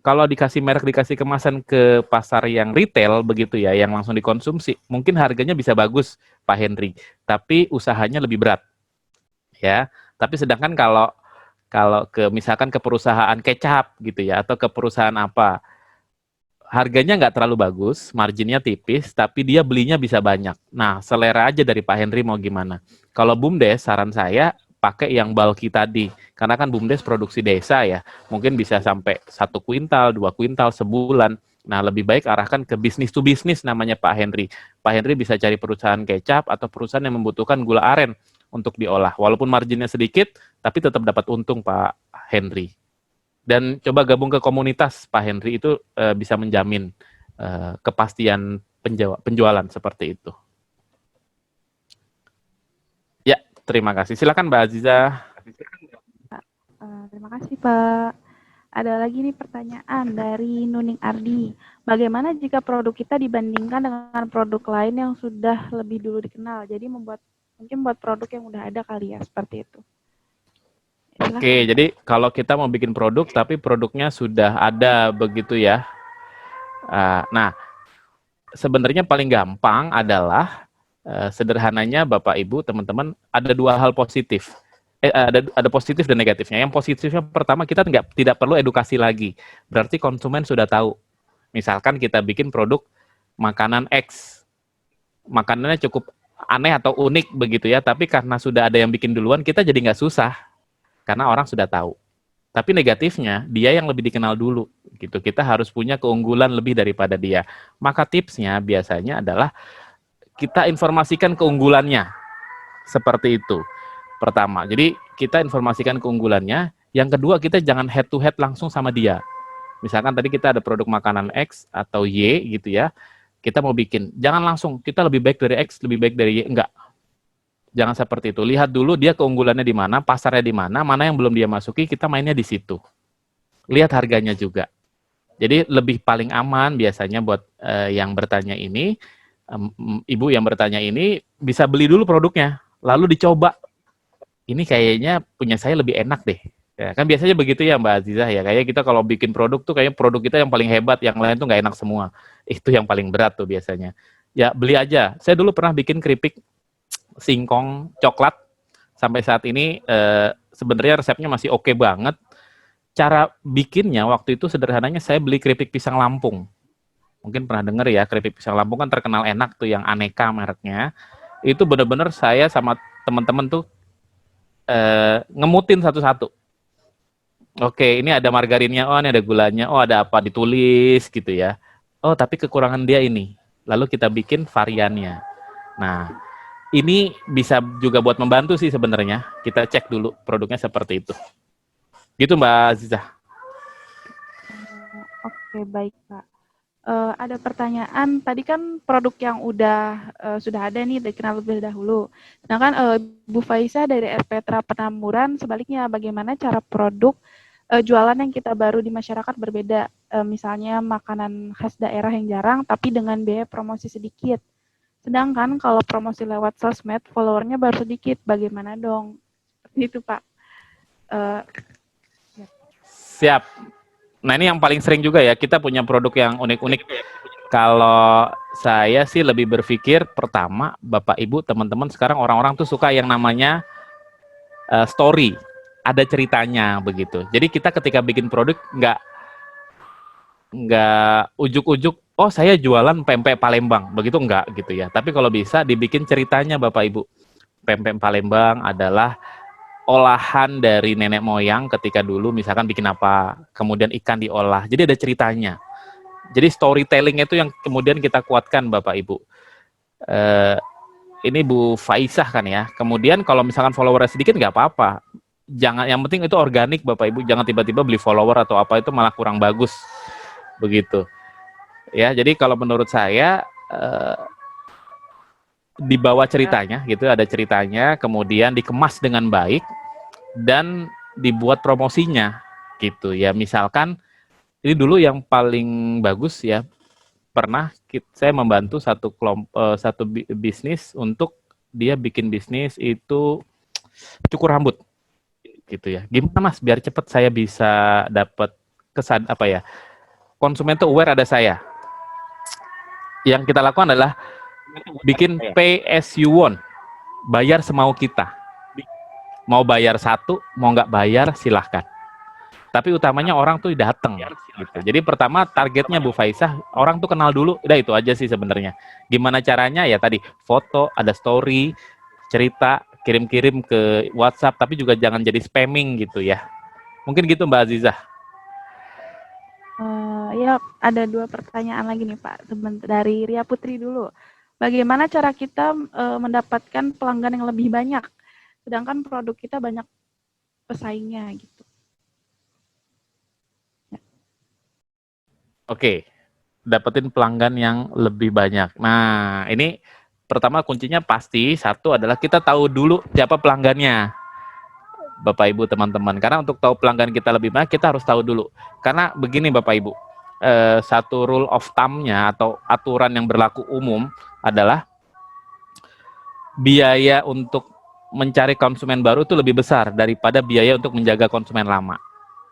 Kalau dikasih merek, dikasih kemasan ke pasar yang retail begitu ya, yang langsung dikonsumsi, mungkin harganya bisa bagus Pak Henry, tapi usahanya lebih berat. Ya. Tapi sedangkan kalau misalkan ke perusahaan kecap gitu ya, atau ke perusahaan apa, harganya nggak terlalu bagus, marginnya tipis, tapi dia belinya bisa banyak. Nah, selera aja dari Pak Henry mau gimana. Kalau BUMDes, saran saya pakai yang bulky tadi. Karena kan BUMDes produksi desa ya, mungkin bisa sampai 1 kuintal, 2 kuintal sebulan. Nah, lebih baik arahkan ke bisnis to bisnis namanya Pak Henry. Pak Henry bisa cari perusahaan kecap atau perusahaan yang membutuhkan gula aren untuk diolah. Walaupun marginnya sedikit, tapi tetap dapat untung Pak Henry. Dan coba gabung ke komunitas Pak Henry, itu bisa menjamin kepastian penjualan seperti itu. Ya, terima kasih. Silakan Mbak Aziza. Terima kasih Pak. Ada lagi nih pertanyaan dari Nuning Ardi. Bagaimana jika produk kita dibandingkan dengan produk lain yang sudah lebih dulu dikenal? Jadi mungkin buat produk yang udah ada kali ya, seperti itu. Oke, jadi kalau kita mau bikin produk tapi produknya sudah ada begitu ya. Nah, sebenarnya paling gampang adalah sederhananya Bapak Ibu, teman-teman, ada 2 hal positif. Ada positif dan negatifnya. Yang positifnya pertama, kita tidak perlu edukasi lagi. Berarti konsumen sudah tahu. Misalkan kita bikin produk makanan X. Makanannya cukup aneh atau unik begitu ya, tapi karena sudah ada yang bikin duluan, kita jadi nggak susah. Karena orang sudah tahu. Tapi negatifnya, dia yang lebih dikenal dulu. Gitu. Kita harus punya keunggulan lebih daripada dia. Maka tipsnya biasanya adalah kita informasikan keunggulannya. Seperti itu. Pertama, jadi kita informasikan keunggulannya. Yang kedua, kita jangan head to head langsung sama dia. Misalkan tadi kita ada produk makanan X atau Y gitu ya, kita mau bikin, jangan langsung kita lebih baik dari X, lebih baik dari Y, enggak. Jangan seperti itu. Lihat dulu dia keunggulannya di mana, pasarnya di mana, mana yang belum dia masuki, kita mainnya di situ. Lihat harganya juga. Jadi lebih paling aman biasanya buat yang bertanya ini, ibu yang bertanya ini bisa beli dulu produknya, lalu dicoba. Ini kayaknya punya saya lebih enak deh. Ya, kan biasanya begitu ya Mbak Azizah ya. Kayak kita kalau bikin produk tuh kayak produk kita yang paling hebat, yang lain tuh nggak enak semua. Itu yang paling berat tuh biasanya. Ya beli aja. Saya dulu pernah bikin keripik singkong coklat. Sampai saat ini sebenarnya resepnya masih oke banget. Cara bikinnya waktu itu sederhananya saya beli keripik pisang Lampung. Mungkin pernah dengar ya, keripik pisang Lampung kan terkenal enak tuh, yang aneka mereknya. Itu benar-benar saya sama teman-teman tuh ngemutin satu-satu. Oke, ini ada margarinnya, oh ini ada gulanya, oh ada apa, ditulis gitu ya. Oh, tapi kekurangan dia ini. Lalu kita bikin variannya. Nah, ini bisa juga buat membantu sih sebenarnya. Kita cek dulu produknya seperti itu. Gitu Mbak Azizah. Oke, baik Pak. Ada pertanyaan, tadi kan produk yang sudah ada nih dikenal lebih dahulu. Sedangkan Bu Faiza dari Petra Petamburan, sebaliknya bagaimana cara produk jualan yang kita baru di masyarakat berbeda, misalnya makanan khas daerah yang jarang tapi dengan biaya promosi sedikit. Sedangkan kalau promosi lewat sosmed, followernya baru sedikit, bagaimana dong? Seperti itu Pak. Siap. Nah ini yang paling sering juga ya, kita punya produk yang unik-unik. Kalau saya sih lebih berpikir, pertama, Bapak Ibu, teman-teman, sekarang orang-orang tuh suka yang namanya story. Ada ceritanya begitu. Jadi kita ketika bikin produk nggak ujuk-ujuk, oh saya jualan pempek Palembang, begitu enggak gitu ya. Tapi kalau bisa dibikin ceritanya Bapak Ibu. Pempek Palembang adalah olahan dari nenek moyang ketika dulu misalkan bikin apa, kemudian ikan diolah. Jadi ada ceritanya. Jadi storytelling itu yang kemudian kita kuatkan Bapak Ibu. Ini Bu Faisah kan ya. Kemudian kalau misalkan followernya sedikit nggak apa-apa. Jangan, yang penting itu organik Bapak Ibu. Jangan tiba-tiba beli follower atau apa, itu malah kurang bagus. Begitu. Ya, jadi kalau menurut saya dibawa ceritanya gitu, ada ceritanya, kemudian dikemas dengan baik dan dibuat promosinya gitu ya. Misalkan ini dulu yang paling bagus ya, pernah saya membantu satu bisnis untuk dia bikin bisnis itu cukur rambut gitu ya. Gimana Mas biar cepet saya bisa dapat kesan apa ya, konsumen tuh aware ada saya. Yang kita lakukan adalah bikin pay as you want, bayar semau kita. Mau bayar satu, mau nggak bayar silahkan. Tapi utamanya orang tuh datang. Gitu. Jadi pertama targetnya Bu Faisah, orang tuh kenal dulu, udah itu aja sih sebenarnya. Gimana caranya ya tadi, foto, ada story, cerita, kirim-kirim ke WhatsApp, tapi juga jangan jadi spamming gitu ya. Mungkin gitu Mbak Azizah. Ya, ada 2 pertanyaan lagi nih Pak, dari Ria Putri dulu. Bagaimana cara kita mendapatkan pelanggan yang lebih banyak, sedangkan produk kita banyak pesaingnya gitu? Oke, dapetin pelanggan yang lebih banyak. Nah, ini pertama kuncinya pasti satu adalah kita tahu dulu siapa pelanggannya. Bapak Ibu teman-teman, karena untuk tahu pelanggan kita lebih banyak kita harus tahu dulu. Karena begini Bapak Ibu, satu rule of thumb-nya atau aturan yang berlaku umum adalah biaya untuk mencari konsumen baru itu lebih besar daripada biaya untuk menjaga konsumen lama.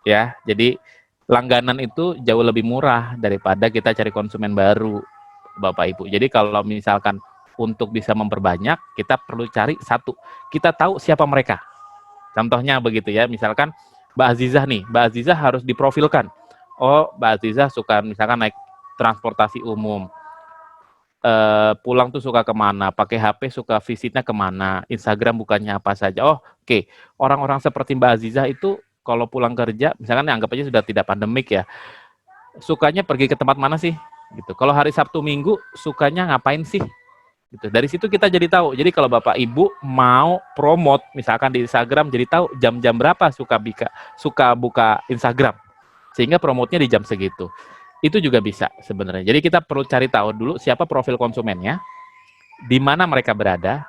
Ya, jadi langganan itu jauh lebih murah daripada kita cari konsumen baru, Bapak Ibu. Jadi kalau misalkan untuk bisa memperbanyak, kita perlu cari satu, kita tahu siapa mereka. Contohnya begitu ya, misalkan Mbak Azizah nih, Mbak Azizah harus diprofilkan. Oh, Mbak Azizah suka misalkan naik transportasi umum, pulang tuh suka kemana, pakai HP suka visitnya kemana, Instagram bukannya apa saja. Oh, oke. Orang-orang seperti Mbak Azizah itu kalau pulang kerja, misalkan anggap aja sudah tidak pandemik ya, sukanya pergi ke tempat mana sih? Gitu. Kalau hari Sabtu Minggu sukanya ngapain sih? Gitu. Dari situ kita jadi tahu. Jadi kalau Bapak Ibu mau promote misalkan di Instagram, jadi tahu jam-jam berapa suka buka Instagram. sehingga promote-nya di jam segitu. Itu juga bisa sebenarnya. Jadi kita perlu cari tahu dulu siapa profil konsumennya, di mana mereka berada,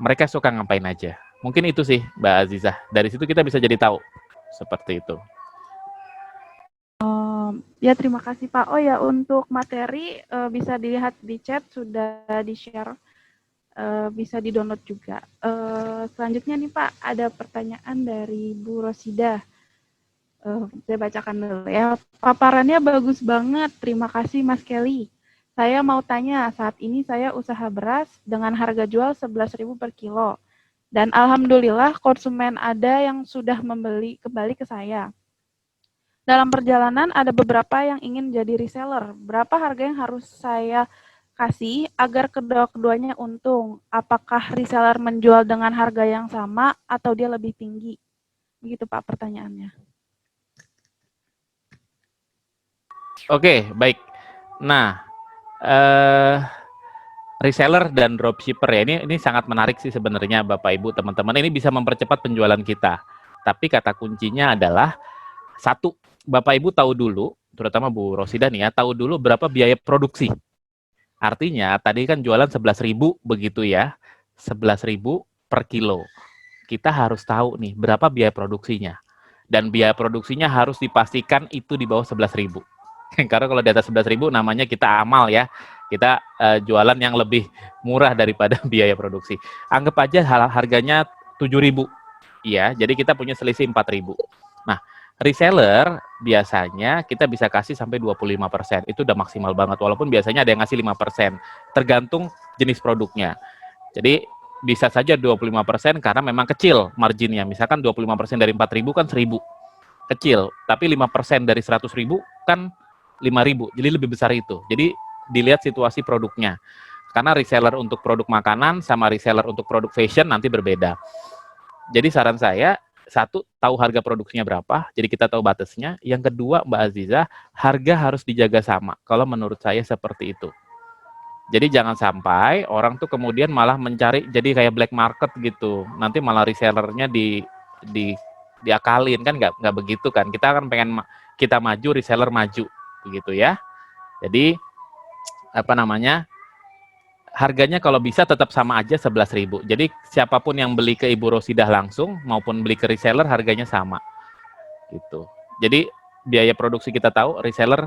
mereka suka ngapain aja. Mungkin itu sih Mbak Azizah. Dari situ kita bisa jadi tahu seperti itu. Ya, terima kasih Pak. Oh ya, untuk materi bisa dilihat di chat, sudah di-share, bisa di-download juga. Selanjutnya nih Pak, ada pertanyaan dari Bu Rosida. Saya bacakan dulu ya. Paparannya bagus banget, terima kasih Mas Kelly. Saya mau tanya, saat ini saya usaha beras dengan harga jual 11.000 per kilo. Dan alhamdulillah konsumen ada yang sudah membeli kembali ke saya. Dalam perjalanan ada beberapa yang ingin jadi reseller. Berapa harga yang harus saya kasih agar kedua-keduanya untung? Apakah reseller menjual dengan harga yang sama atau dia lebih tinggi? Begitu Pak pertanyaannya. Oke, baik. Nah, reseller dan dropshipper ya, ini sangat menarik sih sebenarnya Bapak Ibu teman-teman. Ini bisa mempercepat penjualan kita. Tapi kata kuncinya adalah satu, Bapak Ibu tahu dulu, terutama Bu Rosida nih ya, tahu dulu berapa biaya produksi. Artinya tadi kan jualan 11.000 begitu ya, 11.000 per kilo. Kita harus tahu nih berapa biaya produksinya. Dan biaya produksinya harus dipastikan itu di bawah 11.000. Karena kalau di atas 11.000 namanya kita amal ya. Kita jualan yang lebih murah daripada biaya produksi. Anggap aja harganya 7.000. Iya, jadi kita punya selisih 4.000. Nah, reseller biasanya kita bisa kasih sampai 25%. Itu udah maksimal banget. Walaupun biasanya ada yang ngasih 5%. Tergantung jenis produknya. Jadi bisa saja 25% karena memang kecil marginnya. Misalkan 25% dari 4.000 kan 1.000. Kecil. Tapi 5% dari 100.000 kan 5.000. Jadi lebih besar itu. Jadi dilihat situasi produknya. Karena reseller untuk produk makanan sama reseller untuk produk fashion nanti berbeda. Jadi saran saya, satu, tahu harga produksinya berapa, jadi kita tahu batasnya. Yang kedua, Mbak Azizah, harga harus dijaga sama. Kalau menurut saya seperti itu. Jadi jangan sampai orang tuh kemudian malah mencari, jadi kayak black market gitu. Nanti malah resellernya diakalin, kan nggak begitu kan. Kita kan pengen kita maju, reseller maju. Begitu ya. Jadi, harganya kalau bisa tetap sama aja 11.000. Jadi siapapun yang beli ke Ibu Rosidah langsung maupun beli ke reseller harganya sama. Gitu. Jadi biaya produksi kita tahu, reseller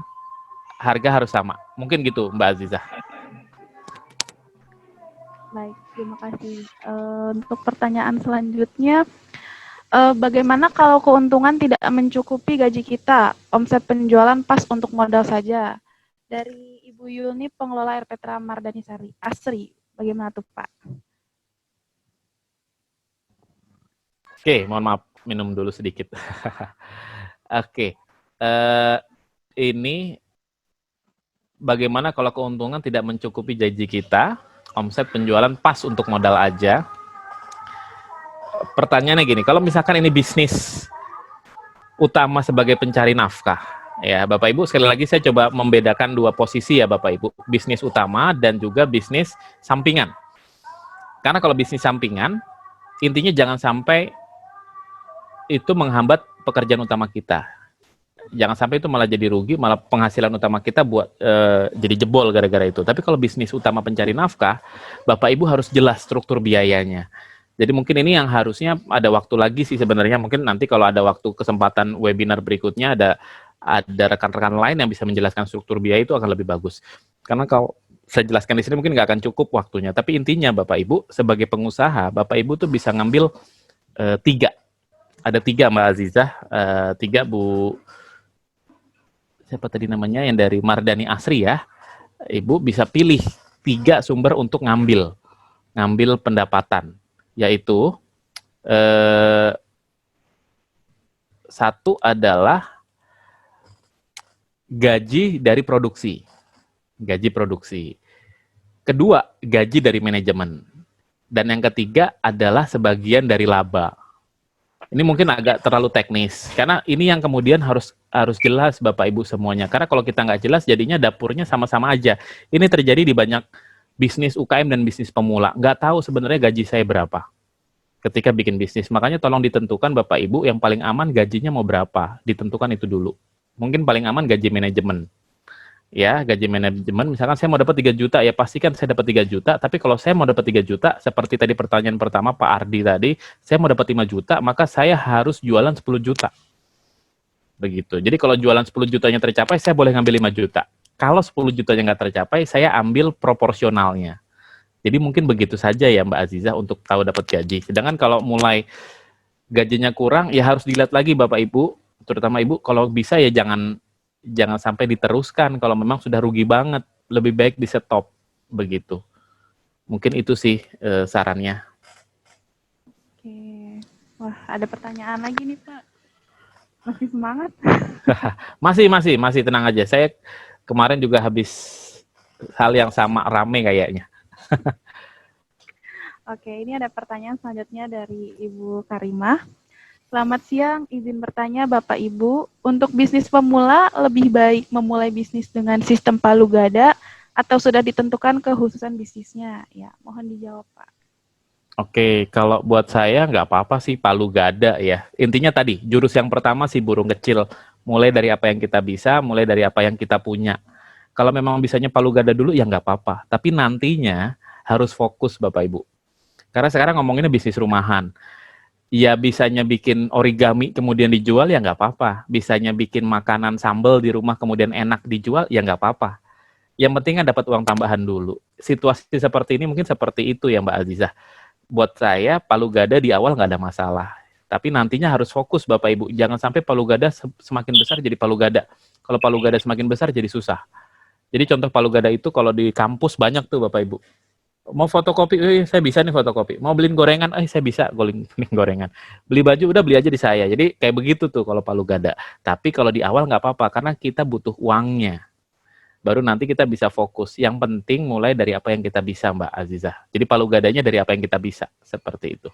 harga harus sama. Mungkin gitu Mbak Azizah. Baik, terima kasih. Untuk pertanyaan selanjutnya, bagaimana kalau keuntungan tidak mencukupi gaji kita, omset penjualan pas untuk modal saja? Dari Ibu Yuni, pengelola RP Petra Mardani Asri, bagaimana tuh Pak? Oke, mohon maaf, minum dulu sedikit. Oke, ini bagaimana kalau keuntungan tidak mencukupi janji kita, omset penjualan pas untuk modal aja? Pertanyaannya gini, kalau misalkan ini bisnis utama sebagai pencari nafkah, ya Bapak Ibu, sekali lagi saya coba membedakan dua posisi ya Bapak Ibu, bisnis utama dan juga bisnis sampingan. Karena kalau bisnis sampingan, intinya jangan sampai itu menghambat pekerjaan utama kita. Jangan sampai itu malah jadi rugi, malah penghasilan utama kita buat jadi jebol gara-gara itu. Tapi kalau bisnis utama pencari nafkah, Bapak Ibu harus jelas struktur biayanya. Jadi mungkin ini yang harusnya ada waktu lagi sih sebenarnya, mungkin nanti kalau ada waktu kesempatan webinar berikutnya ada rekan-rekan lain yang bisa menjelaskan struktur biaya itu akan lebih bagus. Karena kalau saya jelaskan di sini mungkin nggak akan cukup waktunya. Tapi intinya Bapak Ibu sebagai pengusaha, Bapak Ibu tuh bisa ngambil tiga. Ada tiga Mbak Azizah, tiga Bu, siapa tadi namanya yang dari Mardani Asri ya. Ibu bisa pilih tiga sumber untuk ngambil pendapatan. Yaitu satu adalah gaji dari produksi. Kedua, gaji dari manajemen. Dan yang ketiga adalah sebagian dari laba. Ini mungkin agak terlalu teknis, karena ini yang kemudian harus jelas Bapak Ibu semuanya. Karena kalau kita nggak jelas, jadinya dapurnya sama-sama aja. Ini terjadi di banyak bisnis UKM dan bisnis pemula. Nggak tahu sebenarnya gaji saya berapa ketika bikin bisnis. Makanya tolong ditentukan Bapak Ibu, yang paling aman gajinya mau berapa. Ditentukan itu dulu. Mungkin paling aman gaji manajemen. Ya, gaji manajemen, misalkan saya mau dapat 3 juta, ya pastikan saya dapat 3 juta, tapi kalau saya mau dapat 3 juta, seperti tadi pertanyaan pertama Pak Ardi tadi, saya mau dapat 5 juta, maka saya harus jualan 10 juta. Begitu. Jadi kalau jualan 10 jutanya tercapai, saya boleh ngambil 5 juta. Kalau 10 jutanya nggak tercapai, saya ambil proporsionalnya. Jadi mungkin begitu saja ya Mbak Azizah untuk tahu dapat gaji. Sedangkan kalau mulai gajinya kurang, ya harus dilihat lagi Bapak Ibu, terutama Ibu, kalau bisa ya jangan sampai diteruskan kalau memang sudah rugi banget, lebih baik di stop begitu. Mungkin itu sih sarannya. Oke. Wah, ada pertanyaan lagi nih Pak. Masih semangat? masih tenang aja. Saya kemarin juga habis hal yang sama, rame kayaknya. Oke, ini ada pertanyaan selanjutnya dari Ibu Karimah. Selamat siang, izin bertanya Bapak Ibu, untuk bisnis pemula lebih baik memulai bisnis dengan sistem palu gada atau sudah ditentukan kekhususan bisnisnya? Ya, mohon dijawab Pak. Oke, kalau buat saya nggak apa-apa sih palu gada ya. Intinya tadi, jurus yang pertama sih burung kecil. Mulai dari apa yang kita bisa, mulai dari apa yang kita punya. Kalau memang bisanya palu gada dulu ya nggak apa-apa. Tapi nantinya harus fokus Bapak Ibu. Karena sekarang ngomonginnya bisnis rumahan. Ya bisanya bikin origami kemudian dijual ya nggak apa-apa. Bisanya bikin makanan sambal di rumah kemudian enak dijual ya nggak apa-apa. Yang penting kan dapat uang tambahan dulu. Situasi seperti ini mungkin seperti itu ya Mbak Azizah. Buat saya palu gada di awal nggak ada masalah. Tapi nantinya harus fokus Bapak Ibu. Jangan sampai palu gada semakin besar jadi palu gada. Kalau palu gada semakin besar jadi susah. Jadi contoh palu gada itu kalau di kampus banyak tuh Bapak Ibu. Mau fotokopi, saya bisa nih fotokopi. Mau beliin gorengan, saya bisa beliin gorengan. Beli baju, udah beli aja di saya. Jadi kayak begitu tuh kalau palu gada. Tapi kalau di awal nggak apa-apa, karena kita butuh uangnya. Baru nanti kita bisa fokus. Yang penting mulai dari apa yang kita bisa, Mbak Azizah. Jadi palu gadanya dari apa yang kita bisa. Seperti itu.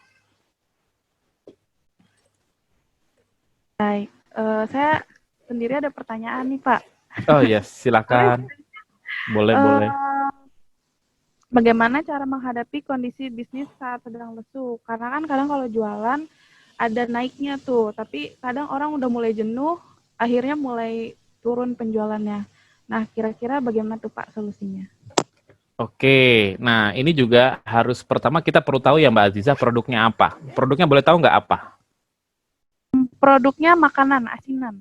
Baik, saya sendiri ada pertanyaan nih Pak. Oh yes, silakan. Boleh. Bagaimana cara menghadapi kondisi bisnis saat sedang lesu? Karena kan kadang kalau jualan ada naiknya tuh, tapi kadang orang udah mulai jenuh, akhirnya mulai turun penjualannya. Nah, kira-kira bagaimana tuh Pak solusinya? Oke, nah ini juga harus pertama kita perlu tahu ya Mbak Azizah produknya apa. Produknya boleh tahu nggak apa? Produknya makanan, asinan.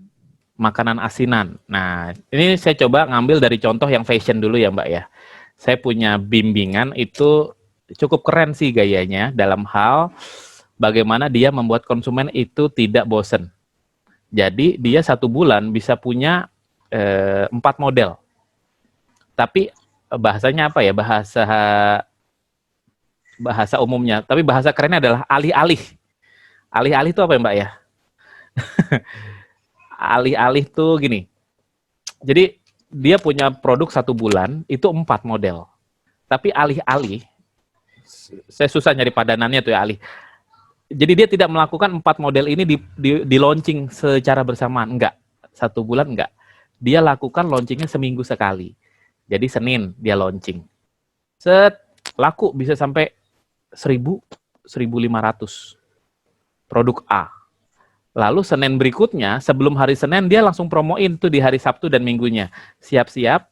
Makanan asinan. Nah, ini saya coba ngambil dari contoh yang fashion dulu ya Mbak ya. Saya punya bimbingan itu cukup keren sih gayanya dalam hal bagaimana dia membuat konsumen itu tidak bosen. Jadi dia 1 bulan bisa punya 4 model. Tapi bahasanya apa ya? Bahasa umumnya. Tapi bahasa kerennya adalah alih-alih. Alih-alih itu apa ya Mbak ya? Alih-alih tuh gini. Jadi dia punya produk 1 bulan itu 4 model. Tapi alih-alih, saya susah nyari padanannya tuh ya alih. Jadi dia tidak melakukan 4 model ini di launching secara bersamaan. Enggak. 1 bulan enggak. Dia lakukan launchingnya seminggu sekali. Jadi Senin dia launching. Laku bisa sampai 1.000, 1.500 produk A. Lalu Senin berikutnya, sebelum hari Senin, dia langsung promoin tuh di hari Sabtu dan Minggunya. Siap-siap,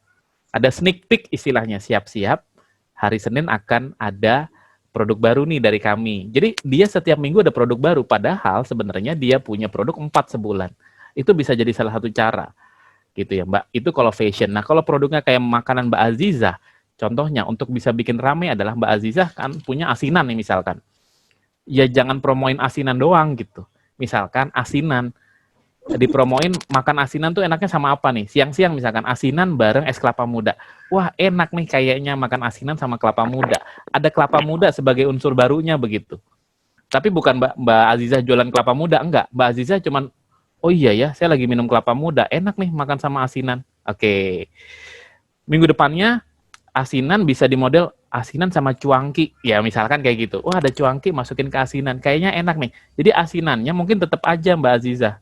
ada sneak peek istilahnya, siap-siap, hari Senin akan ada produk baru nih dari kami. Jadi dia setiap minggu ada produk baru, padahal sebenarnya dia punya produk 4 sebulan. Itu bisa jadi salah satu cara. Gitu ya Mbak, itu kalau fashion. Nah kalau produknya kayak makanan Mbak Azizah, contohnya untuk bisa bikin rame adalah Mbak Azizah kan punya asinan nih misalkan. Ya jangan promoin asinan doang gitu. Misalkan asinan, dipromoin makan asinan tuh enaknya sama apa nih? Siang-siang misalkan asinan bareng es kelapa muda. Wah enak nih kayaknya makan asinan sama kelapa muda. Ada kelapa muda sebagai unsur barunya begitu. Tapi bukan Mbak Azizah jualan kelapa muda, enggak. Mbak Azizah cuman, oh iya ya saya lagi minum kelapa muda, enak nih makan sama asinan. Oke. Minggu depannya asinan bisa di model asinan sama cuangki. Ya misalkan kayak gitu. Wah ada cuangki masukin ke asinan. Kayaknya enak nih. Jadi asinannya mungkin tetap aja Mbak Azizah.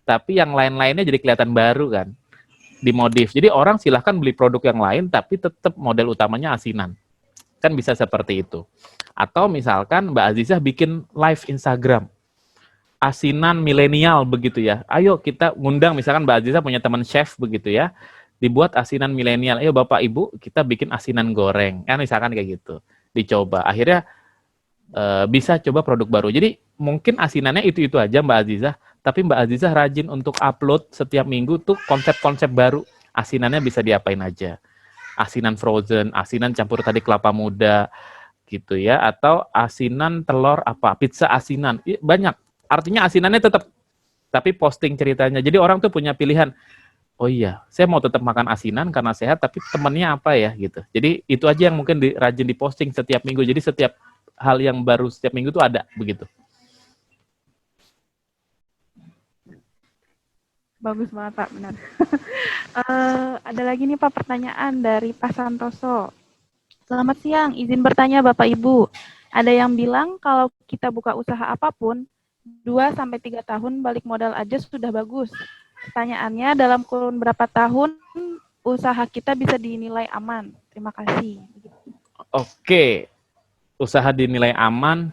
Tapi yang lain-lainnya jadi kelihatan baru kan. Dimodif. Jadi orang silahkan beli produk yang lain tapi tetap model utamanya asinan. Kan bisa seperti itu. Atau misalkan Mbak Azizah bikin live Instagram. asinan milenial begitu ya. Ayo kita ngundang, misalkan Mbak Aziza punya teman chef begitu ya, dibuat asinan milenial. Ayo Bapak Ibu kita bikin asinan goreng, kan misalkan kayak gitu. Dicoba. Akhirnya bisa coba produk baru. Jadi mungkin asinannya itu-itu aja Mbak Aziza, tapi Mbak Aziza rajin untuk upload setiap minggu tuh konsep-konsep baru. Asinannya bisa diapain aja. Asinan frozen, asinan campur tadi kelapa muda gitu ya, atau asinan telur apa, pizza asinan. Banyak. Artinya asinannya tetap, tapi posting ceritanya. Jadi orang tuh punya pilihan. Oh iya, saya mau tetap makan asinan karena sehat, tapi temennya apa ya gitu. Jadi itu aja yang mungkin rajin diposting setiap minggu. Jadi setiap hal yang baru setiap minggu tuh ada begitu. Bagus banget Pak, benar. Ada lagi nih Pak pertanyaan dari Pak Santoso. Selamat siang, izin bertanya Bapak Ibu. Ada yang bilang kalau kita buka usaha apapun, 2-3 tahun balik modal aja sudah bagus. Pertanyaannya, dalam kurun berapa tahun usaha kita bisa dinilai aman? Terima kasih. Oke, usaha dinilai aman,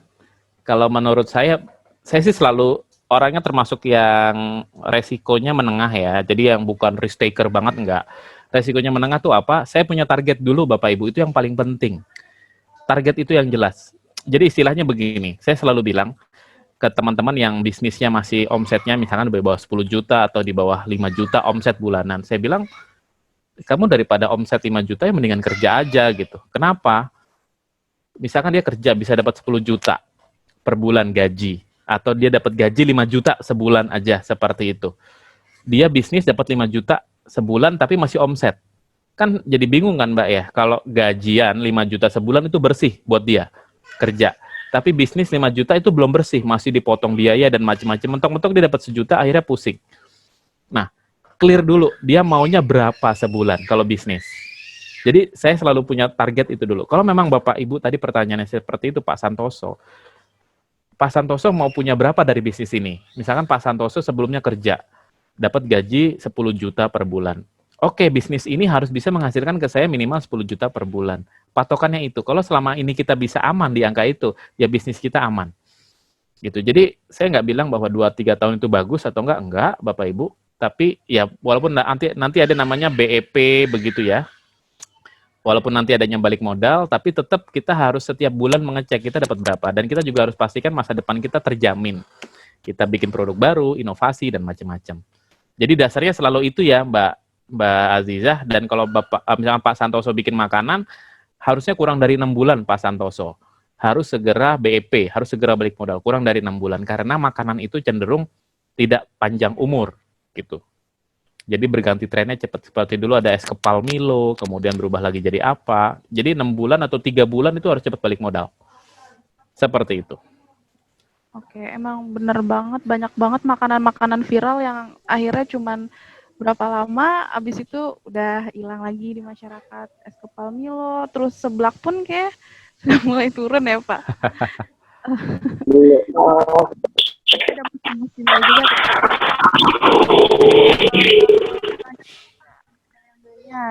kalau menurut saya sih selalu orangnya termasuk yang resikonya menengah ya, jadi yang bukan risk taker banget, enggak. Resikonya menengah tuh apa? Saya punya target dulu Bapak Ibu, itu yang paling penting. Target itu yang jelas. Jadi istilahnya begini, saya selalu bilang, ke teman-teman yang bisnisnya masih omsetnya misalkan di bawah 10 juta atau di bawah 5 juta omset bulanan. Saya bilang, kamu daripada omset 5 juta ya mendingan kerja aja gitu. Kenapa? Misalkan dia kerja bisa dapat 10 juta per bulan gaji. Atau dia dapat gaji 5 juta sebulan aja seperti itu. Dia bisnis dapat 5 juta sebulan tapi masih omset. Kan jadi bingung kan Mbak ya, kalau gajian 5 juta sebulan itu bersih buat dia kerja. Tapi bisnis 5 juta itu belum bersih, masih dipotong biaya dan macam-macam. Mentok-mentok dia dapat 1 juta, akhirnya pusing. Nah, clear dulu, dia maunya berapa sebulan kalau bisnis. Jadi saya selalu punya target itu dulu. Kalau memang Bapak Ibu tadi pertanyaannya seperti itu Pak Santoso mau punya berapa dari bisnis ini? Misalkan Pak Santoso sebelumnya kerja, dapat gaji 10 juta per bulan. Oke, bisnis ini harus bisa menghasilkan ke saya minimal 10 juta per bulan. Patokannya itu. Kalau selama ini kita bisa aman di angka itu, ya bisnis kita aman. Gitu. Jadi saya nggak bilang bahwa 2-3 tahun itu bagus atau enggak Bapak Ibu. Tapi ya walaupun nanti ada namanya BEP begitu ya. Walaupun nanti adanya balik modal, tapi tetap kita harus setiap bulan mengecek kita dapat berapa. Dan kita juga harus pastikan masa depan kita terjamin. Kita bikin produk baru, inovasi, dan macam-macam. Jadi dasarnya selalu itu ya Mbak Azizah, dan kalau misalnya Pak Santoso bikin makanan, harusnya kurang dari 6 bulan Pak Santoso. Harus segera BEP, harus segera balik modal, kurang dari 6 bulan. Karena makanan itu cenderung tidak panjang umur, gitu. Jadi berganti trennya cepat, seperti dulu ada es kepal Milo, kemudian berubah lagi jadi apa. Jadi 6 bulan atau 3 bulan itu harus cepat balik modal. Seperti itu. Oke, emang bener banget, banyak banget makanan-makanan viral yang akhirnya cuman berapa lama, abis itu udah hilang lagi di masyarakat. Es kepal Milo, terus seblak pun kayak sudah mulai turun ya Pak. Ada musim-musim juga.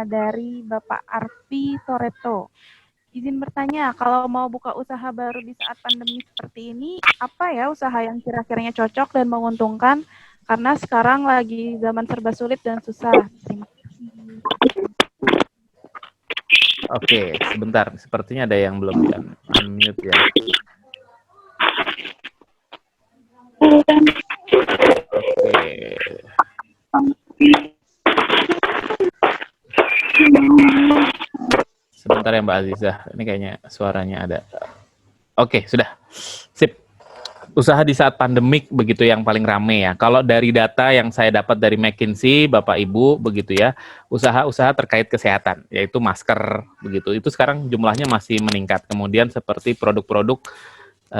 Dari Bapak Arfi Toretto. Izin bertanya, kalau mau buka usaha baru di saat pandemi seperti ini, apa ya usaha yang kira-kiranya cocok dan menguntungkan? Karena sekarang lagi zaman serba sulit dan susah. Terima kasih. Oke, sebentar. Sepertinya ada yang belum di-unmute ya. Oke. Sebentar ya Mbak Azizah, ini kayaknya suaranya ada. Oke, sudah. Sip. Usaha di saat pandemik begitu yang paling rame ya. Kalau dari data yang saya dapat dari McKinsey, Bapak Ibu begitu ya, usaha-usaha terkait kesehatan, yaitu masker begitu. Itu sekarang jumlahnya masih meningkat. Kemudian seperti produk-produk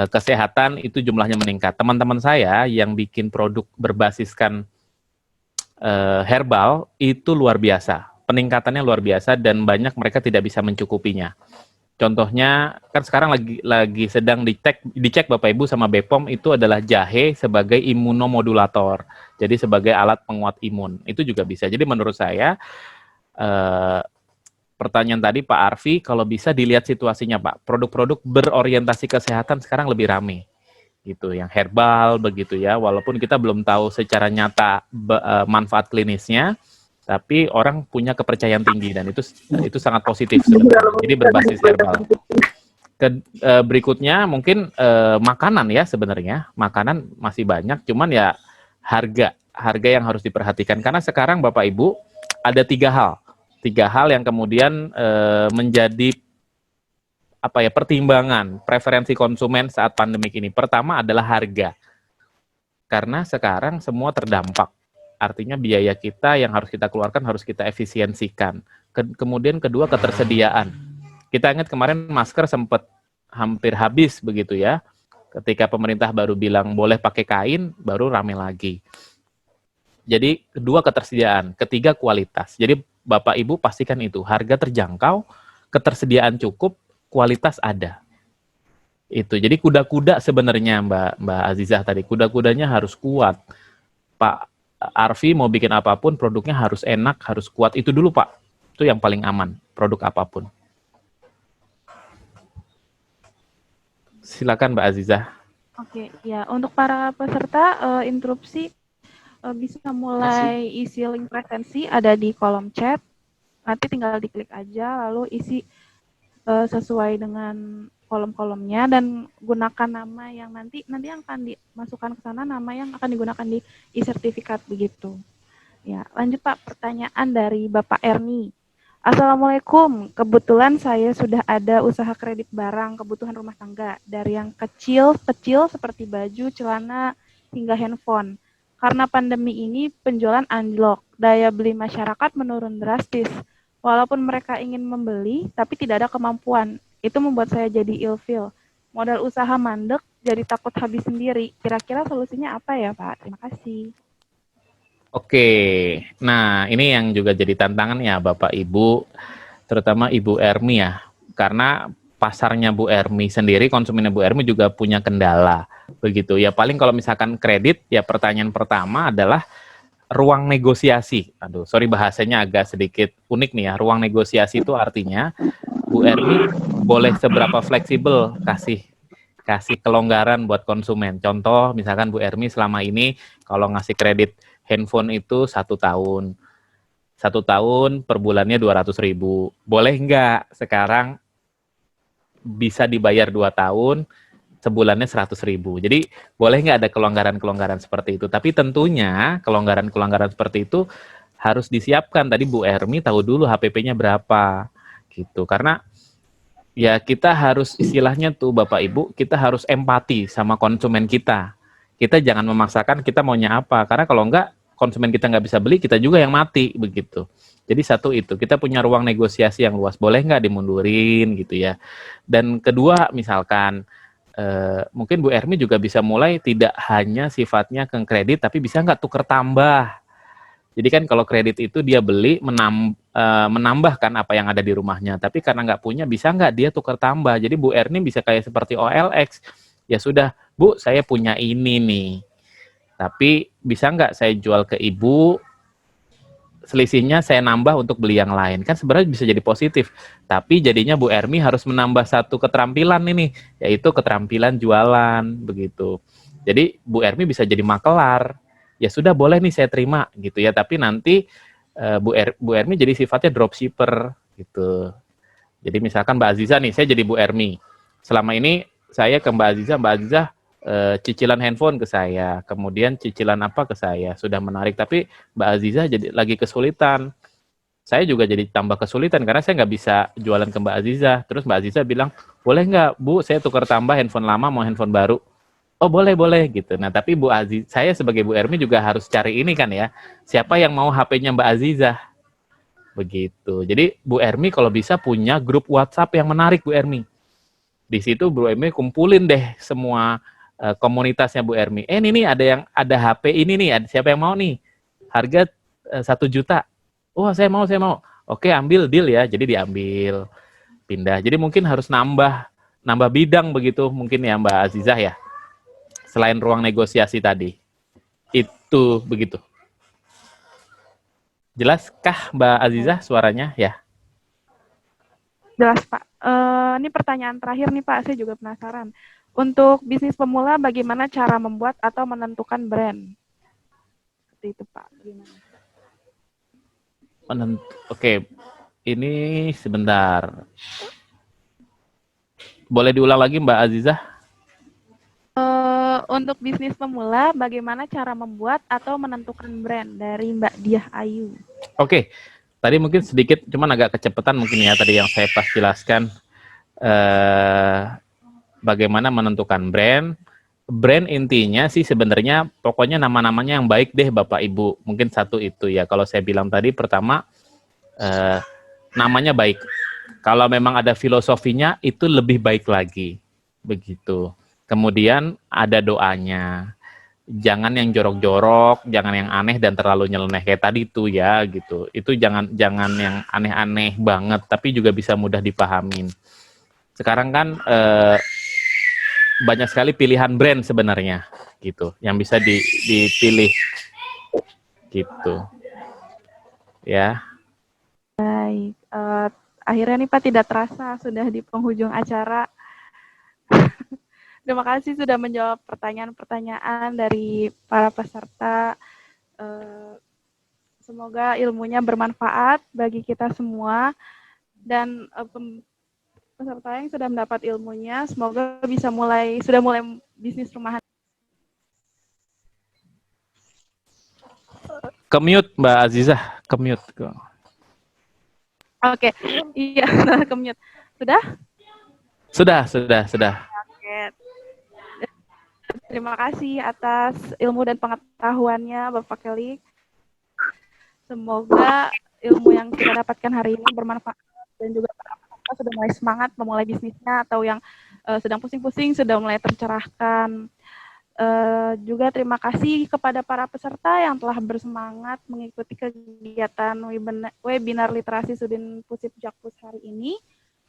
kesehatan itu jumlahnya meningkat. Teman-teman saya yang bikin produk berbasiskan herbal itu luar biasa. Peningkatannya luar biasa dan banyak mereka tidak bisa mencukupinya. Contohnya kan sekarang lagi sedang dicek Bapak Ibu sama BPOM itu adalah jahe sebagai imunomodulator. Jadi sebagai alat penguat imun. Itu juga bisa. Jadi menurut saya pertanyaan tadi Pak Arfi, kalau bisa dilihat situasinya Pak. Produk-produk berorientasi kesehatan sekarang lebih ramai. gitu, yang herbal begitu ya. Walaupun kita belum tahu secara nyata manfaat klinisnya, tapi orang punya kepercayaan tinggi dan itu sangat positif sebenarnya. Jadi berbasis herbal. Berikutnya mungkin makanan ya sebenarnya. Makanan masih banyak, cuman ya harga yang harus diperhatikan. Karena sekarang Bapak Ibu ada tiga hal yang kemudian menjadi pertimbangan preferensi konsumen saat pandemik ini. Pertama adalah harga. Karena sekarang semua terdampak. Artinya biaya kita yang harus kita keluarkan harus kita efisiensikan. Kemudian kedua, ketersediaan. Kita ingat kemarin masker sempat hampir habis begitu ya. Ketika pemerintah baru bilang boleh pakai kain, baru rame lagi. Jadi kedua, ketersediaan. Ketiga, kualitas. Jadi Bapak Ibu pastikan itu, harga terjangkau, ketersediaan cukup, kualitas ada. Itu. Jadi kuda-kuda sebenarnya Mbak Azizah tadi, kuda-kudanya harus kuat. Pak Arfi mau bikin apapun, produknya harus enak, harus kuat. Itu dulu Pak. Itu yang paling aman, produk apapun. Silakan Mbak Azizah. Oke, ya untuk para peserta interupsi bisa mulai isi link presensi ada di kolom chat. Nanti tinggal diklik aja lalu isi sesuai dengan kolom-kolomnya dan gunakan nama yang nanti akan dimasukkan ke sana, nama yang akan digunakan di e-sertifikat begitu. Ya, lanjut Pak, pertanyaan dari Bapak Erni. Assalamualaikum, kebetulan saya sudah ada usaha kredit barang kebutuhan rumah tangga dari yang kecil seperti baju, celana, hingga handphone. Karena pandemi ini penjualan anjlok, daya beli masyarakat menurun drastis. Walaupun mereka ingin membeli, tapi tidak ada kemampuan. Itu membuat saya jadi ilfil. Modal usaha mandek, jadi takut habis sendiri. Kira-kira solusinya apa ya Pak? Terima kasih. Oke, nah ini yang juga jadi tantangan ya Bapak Ibu, terutama Ibu Ermi ya, karena pasarnya Bu Ermi sendiri, konsumennya Bu Ermi juga punya kendala, begitu ya. Paling kalau misalkan kredit, ya pertanyaan pertama adalah ruang negosiasi. Aduh, sorry bahasanya agak sedikit unik nih ya. Ruang negosiasi itu artinya Bu Ermi boleh seberapa fleksibel kasih kelonggaran buat konsumen. Contoh, misalkan Bu Ermi selama ini kalau ngasih kredit handphone itu 1 tahun. 1 tahun per bulannya 200.000. Boleh nggak sekarang bisa dibayar 2 tahun, sebulannya 100.000. Jadi boleh nggak ada kelonggaran-kelonggaran seperti itu. Tapi tentunya kelonggaran-kelonggaran seperti itu harus disiapkan. Tadi Bu Ermi tahu dulu HPP-nya berapa gitu. Karena ya kita harus istilahnya tuh Bapak Ibu, kita harus empati sama konsumen kita. Kita jangan memaksakan kita maunya apa. Karena kalau enggak konsumen kita nggak bisa beli, kita juga yang mati begitu. Jadi satu itu, kita punya ruang negosiasi yang luas. Boleh nggak dimundurin gitu ya. Dan kedua misalkan mungkin Bu Ermi juga bisa mulai tidak hanya sifatnya ke kredit, tapi bisa nggak tuker tambah. Jadi kan kalau kredit itu dia beli menambahkan apa yang ada di rumahnya, tapi karena nggak punya bisa nggak dia tuker tambah. Jadi Bu Erni bisa kayak seperti OLX, ya sudah Bu saya punya ini nih, tapi bisa nggak saya jual ke Ibu, selisihnya saya nambah untuk beli yang lain. Kan sebenarnya bisa jadi positif. Tapi jadinya Bu Ermi harus menambah satu keterampilan ini, yaitu keterampilan jualan, begitu. Jadi Bu Ermi bisa jadi makelar. Ya sudah boleh nih saya terima gitu ya, tapi nanti Bu Ermi jadi sifatnya dropshipper gitu. Jadi misalkan Mbak Aziza nih, saya jadi Bu Ermi. Selama ini saya ke Mbak Aziza cicilan handphone ke saya, kemudian cicilan apa ke saya, sudah menarik, tapi Mbak Aziza jadi lagi kesulitan. Saya juga jadi tambah kesulitan karena saya nggak bisa jualan ke Mbak Aziza. Terus Mbak Aziza bilang, boleh nggak Bu, saya tukar tambah handphone lama mau handphone baru. Oh boleh gitu. Nah tapi Bu Aziz, saya sebagai Bu Ermi juga harus cari ini kan ya, siapa yang mau HP-nya Mbak Aziza, begitu. Jadi Bu Ermi kalau bisa punya grup WhatsApp yang menarik Bu Ermi. Di situ Bu Ermi kumpulin deh semua komunitasnya Bu Ermi. Ini nih ada HP ini nih, siapa yang mau nih? Harga 1 juta. Oh saya mau. Oke ambil deal ya. Jadi diambil, pindah. Jadi mungkin harus nambah bidang begitu mungkin ya Mbak Azizah ya. Selain ruang negosiasi tadi. Itu begitu. Jelaskah Mbak Azizah suaranya ya? Jelas Pak. Ini pertanyaan terakhir nih Pak, saya juga penasaran. Untuk bisnis pemula, bagaimana cara membuat atau menentukan brand? Seperti itu, Pak. Gimana? Oke, ini sebentar. Boleh diulang lagi Mbak Azizah? Untuk bisnis pemula, bagaimana cara membuat atau menentukan brand dari Mbak Diah Ayu? Oke, tadi mungkin sedikit, cuman agak kecepatan mungkin ya tadi yang saya pas jelaskan. Bagaimana menentukan brand. Brand intinya sih sebenarnya pokoknya nama-namanya yang baik deh Bapak Ibu. Mungkin satu itu ya. Kalau saya bilang tadi pertama namanya baik. Kalau memang ada filosofinya itu lebih baik lagi. Begitu. Kemudian ada doanya. Jangan yang jorok-jorok, jangan yang aneh dan terlalu nyeleneh kayak tadi tuh ya gitu. Itu jangan yang aneh-aneh banget tapi juga bisa mudah dipahamin. Sekarang kan banyak sekali pilihan brand sebenarnya gitu yang bisa dipilih gitu ya. Baik, akhirnya nih Pak tidak terasa sudah di penghujung acara. Terima kasih sudah menjawab pertanyaan-pertanyaan dari para peserta. Semoga ilmunya bermanfaat bagi kita semua dan peserta yang sudah mendapat ilmunya semoga sudah mulai bisnis rumahan. Kemute Mbak Azizah, kemute. Oke, iya kemute. Sudah? Oke. Terima kasih atas ilmu dan pengetahuannya Bapak Kelly. Semoga ilmu yang kita dapatkan hari ini bermanfaat dan juga para peserta sudah mulai semangat memulai bisnisnya atau yang sedang pusing-pusing sudah mulai tercerahkan. Juga terima kasih kepada para peserta yang telah bersemangat mengikuti kegiatan webinar literasi Sudin Pusip Jakpus hari ini.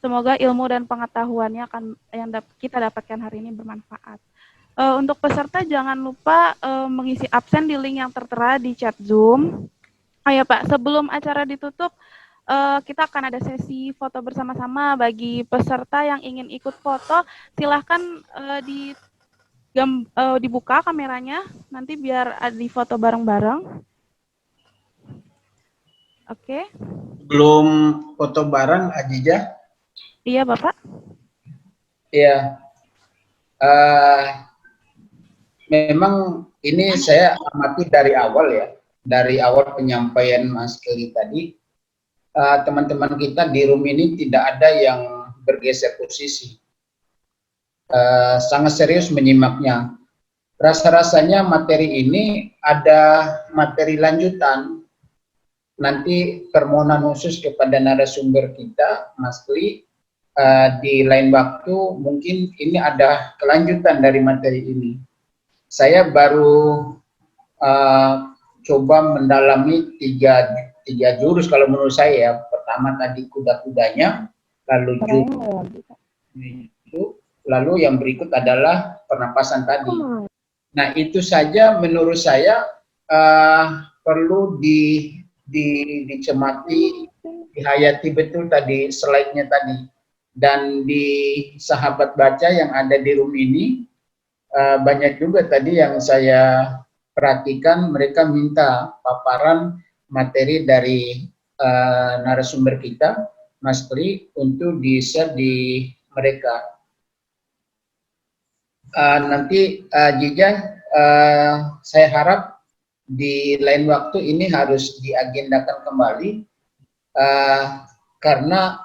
Semoga ilmu dan pengetahuannya yang kita dapatkan hari ini bermanfaat. Untuk peserta jangan lupa mengisi absen di link yang tertera di chat Zoom. Oh ya Pak, sebelum acara ditutup, kita akan ada sesi foto bersama-sama bagi peserta yang ingin ikut foto. Silahkan dibuka kameranya, nanti biar di foto bareng-bareng. Oke. Belum foto bareng, Ajijah? Iya Bapak. Iya. Memang ini saya amati dari awal ya. Dari awal penyampaian Mas Kelly tadi, teman-teman kita di room ini tidak ada yang bergeser posisi. Sangat serius menyimaknya. Rasa-rasanya materi ini ada materi lanjutan. Nanti permohonan khusus kepada narasumber kita, Mas Kelly, di lain waktu mungkin ini ada kelanjutan dari materi ini. Saya baru coba mendalami tiga jurus kalau menurut saya. Pertama tadi kuda-kudanya, lalu lalu yang berikut adalah pernapasan tadi. Nah itu saja menurut saya perlu dicermati, dihayati betul tadi slide-nya tadi. Dan di sahabat baca yang ada di room ini banyak juga tadi yang saya perhatikan mereka minta paparan materi dari narasumber kita, Mas Tri, untuk di-share di mereka. Nanti Jija, saya harap di lain waktu ini harus diagendakan kembali karena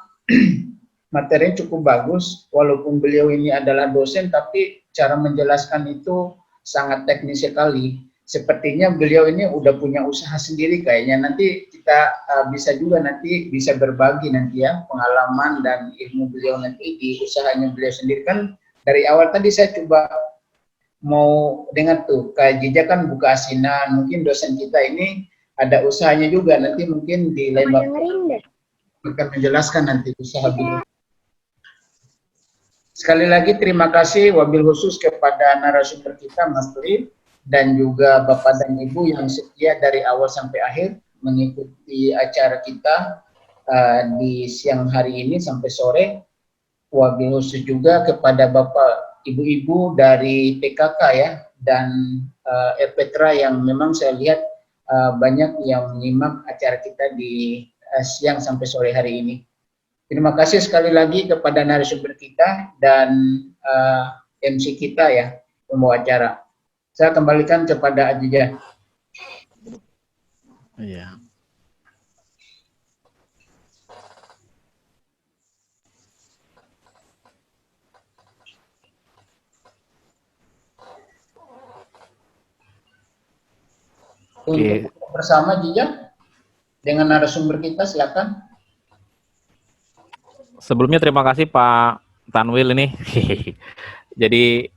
materinya cukup bagus, walaupun beliau ini adalah dosen, tapi cara menjelaskan itu sangat teknis sekali. Sepertinya beliau ini udah punya usaha sendiri kayaknya. Nanti kita bisa juga nanti bisa berbagi nanti ya pengalaman dan ilmu beliau nanti di usahanya beliau sendiri. Kan dari awal tadi saya coba mau dengar tuh, kayak Jija kan buka asinan, mungkin dosen kita ini ada usahanya juga, nanti mungkin di lain waktu akan menjelaskan nanti usaha beliau. Sekali lagi terima kasih wabil khusus kepada narasumber kita Mas Tri dan juga Bapak dan Ibu yang setia dari awal sampai akhir mengikuti acara kita di siang hari ini sampai sore. Wabil khusus juga kepada Bapak ibu-ibu dari PKK ya dan RPTRA yang memang saya lihat banyak yang menyimak acara kita di siang sampai sore hari ini. Terima kasih sekali lagi kepada narasumber kita dan MC kita ya, pembawa acara. Saya kembalikan kepada Aziza. Iya. Untuk bersama Jija dengan narasumber kita, silakan. Sebelumnya terima kasih Pak Tanwil ini. Jadi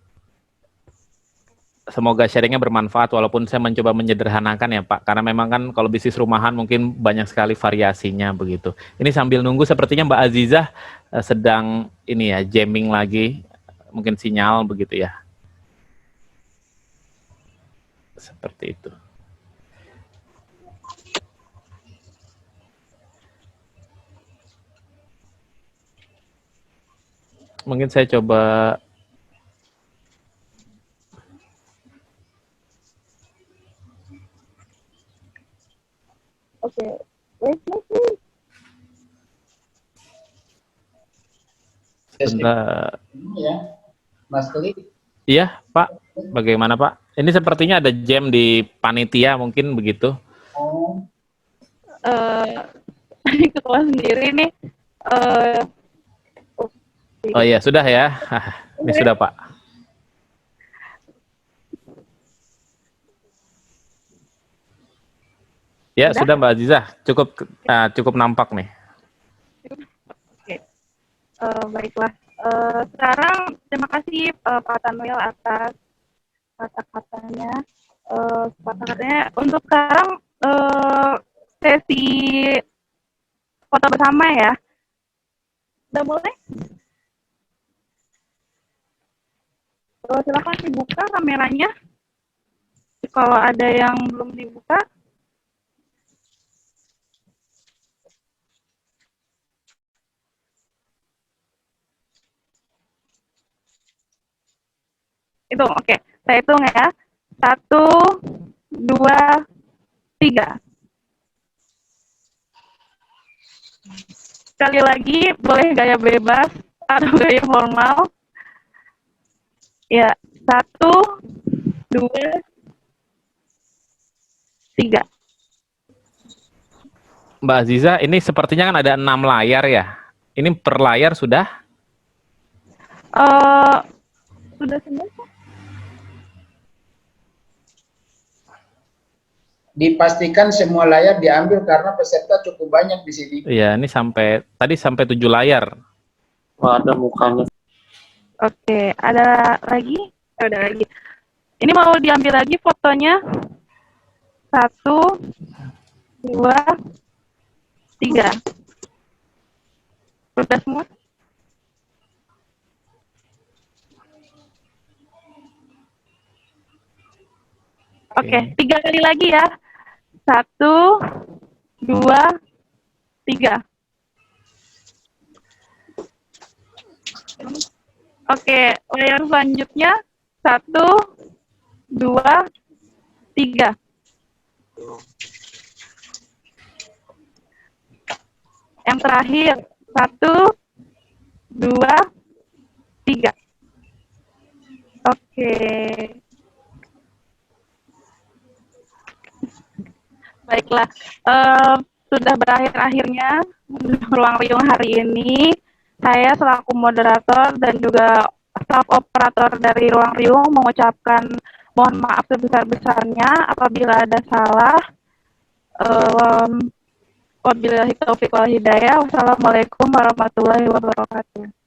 semoga sharingnya bermanfaat walaupun saya mencoba menyederhanakan ya Pak. Karena memang kan kalau bisnis rumahan mungkin banyak sekali variasinya begitu. Ini sambil nunggu sepertinya Mbak Azizah sedang ini ya jamming lagi. Mungkin sinyal begitu ya. Seperti itu. Mungkin saya coba Oke. sebentar. Ya, Mas Keli. Iya, Pak. Bagaimana, Pak? Ini sepertinya ada jam di panitia mungkin begitu. Oh, Ketua sendiri nih. Oh iya, sudah ya. Ini sudah, Pak. Ya, sudah Mbak Azizah. Cukup nampak nih. Oke. Baiklah. Sekarang terima kasih Pak Tanwil atas kata-katanya. Untuk sekarang sesi foto bersama ya. Udah mulai? Silakan dibuka kameranya. Kalau ada yang belum dibuka. Itu oke. Saya hitung ya. 1, 2, 3. Sekali lagi, boleh gaya bebas atau gaya formal. Ya, 1, 2, 3. Mbak Azizah, ini sepertinya kan ada 6 layar ya. Ini per layar sudah? Sudah semua? dipastikan semua layar diambil karena peserta cukup banyak di sini. Iya, ini tadi sampai 7 layar. Oh, ada mukanya. Oke, ada lagi? Ada lagi. Ini mau diambil lagi fotonya. 1, 2, 3. Sudah semua? Oke, 3 kali lagi ya. 1, 2, 3. Oke, layar selanjutnya 1, 2, 3. Yang terakhir 1, 2, 3. Oke. Baiklah, sudah berakhir akhirnya ruang riung hari ini. Saya selaku moderator dan juga staf operator dari ruang riung mengucapkan mohon maaf sebesar-besarnya apabila ada salah. Wabillahi taufiq wal hidayah. Wassalamualaikum warahmatullahi wabarakatuh.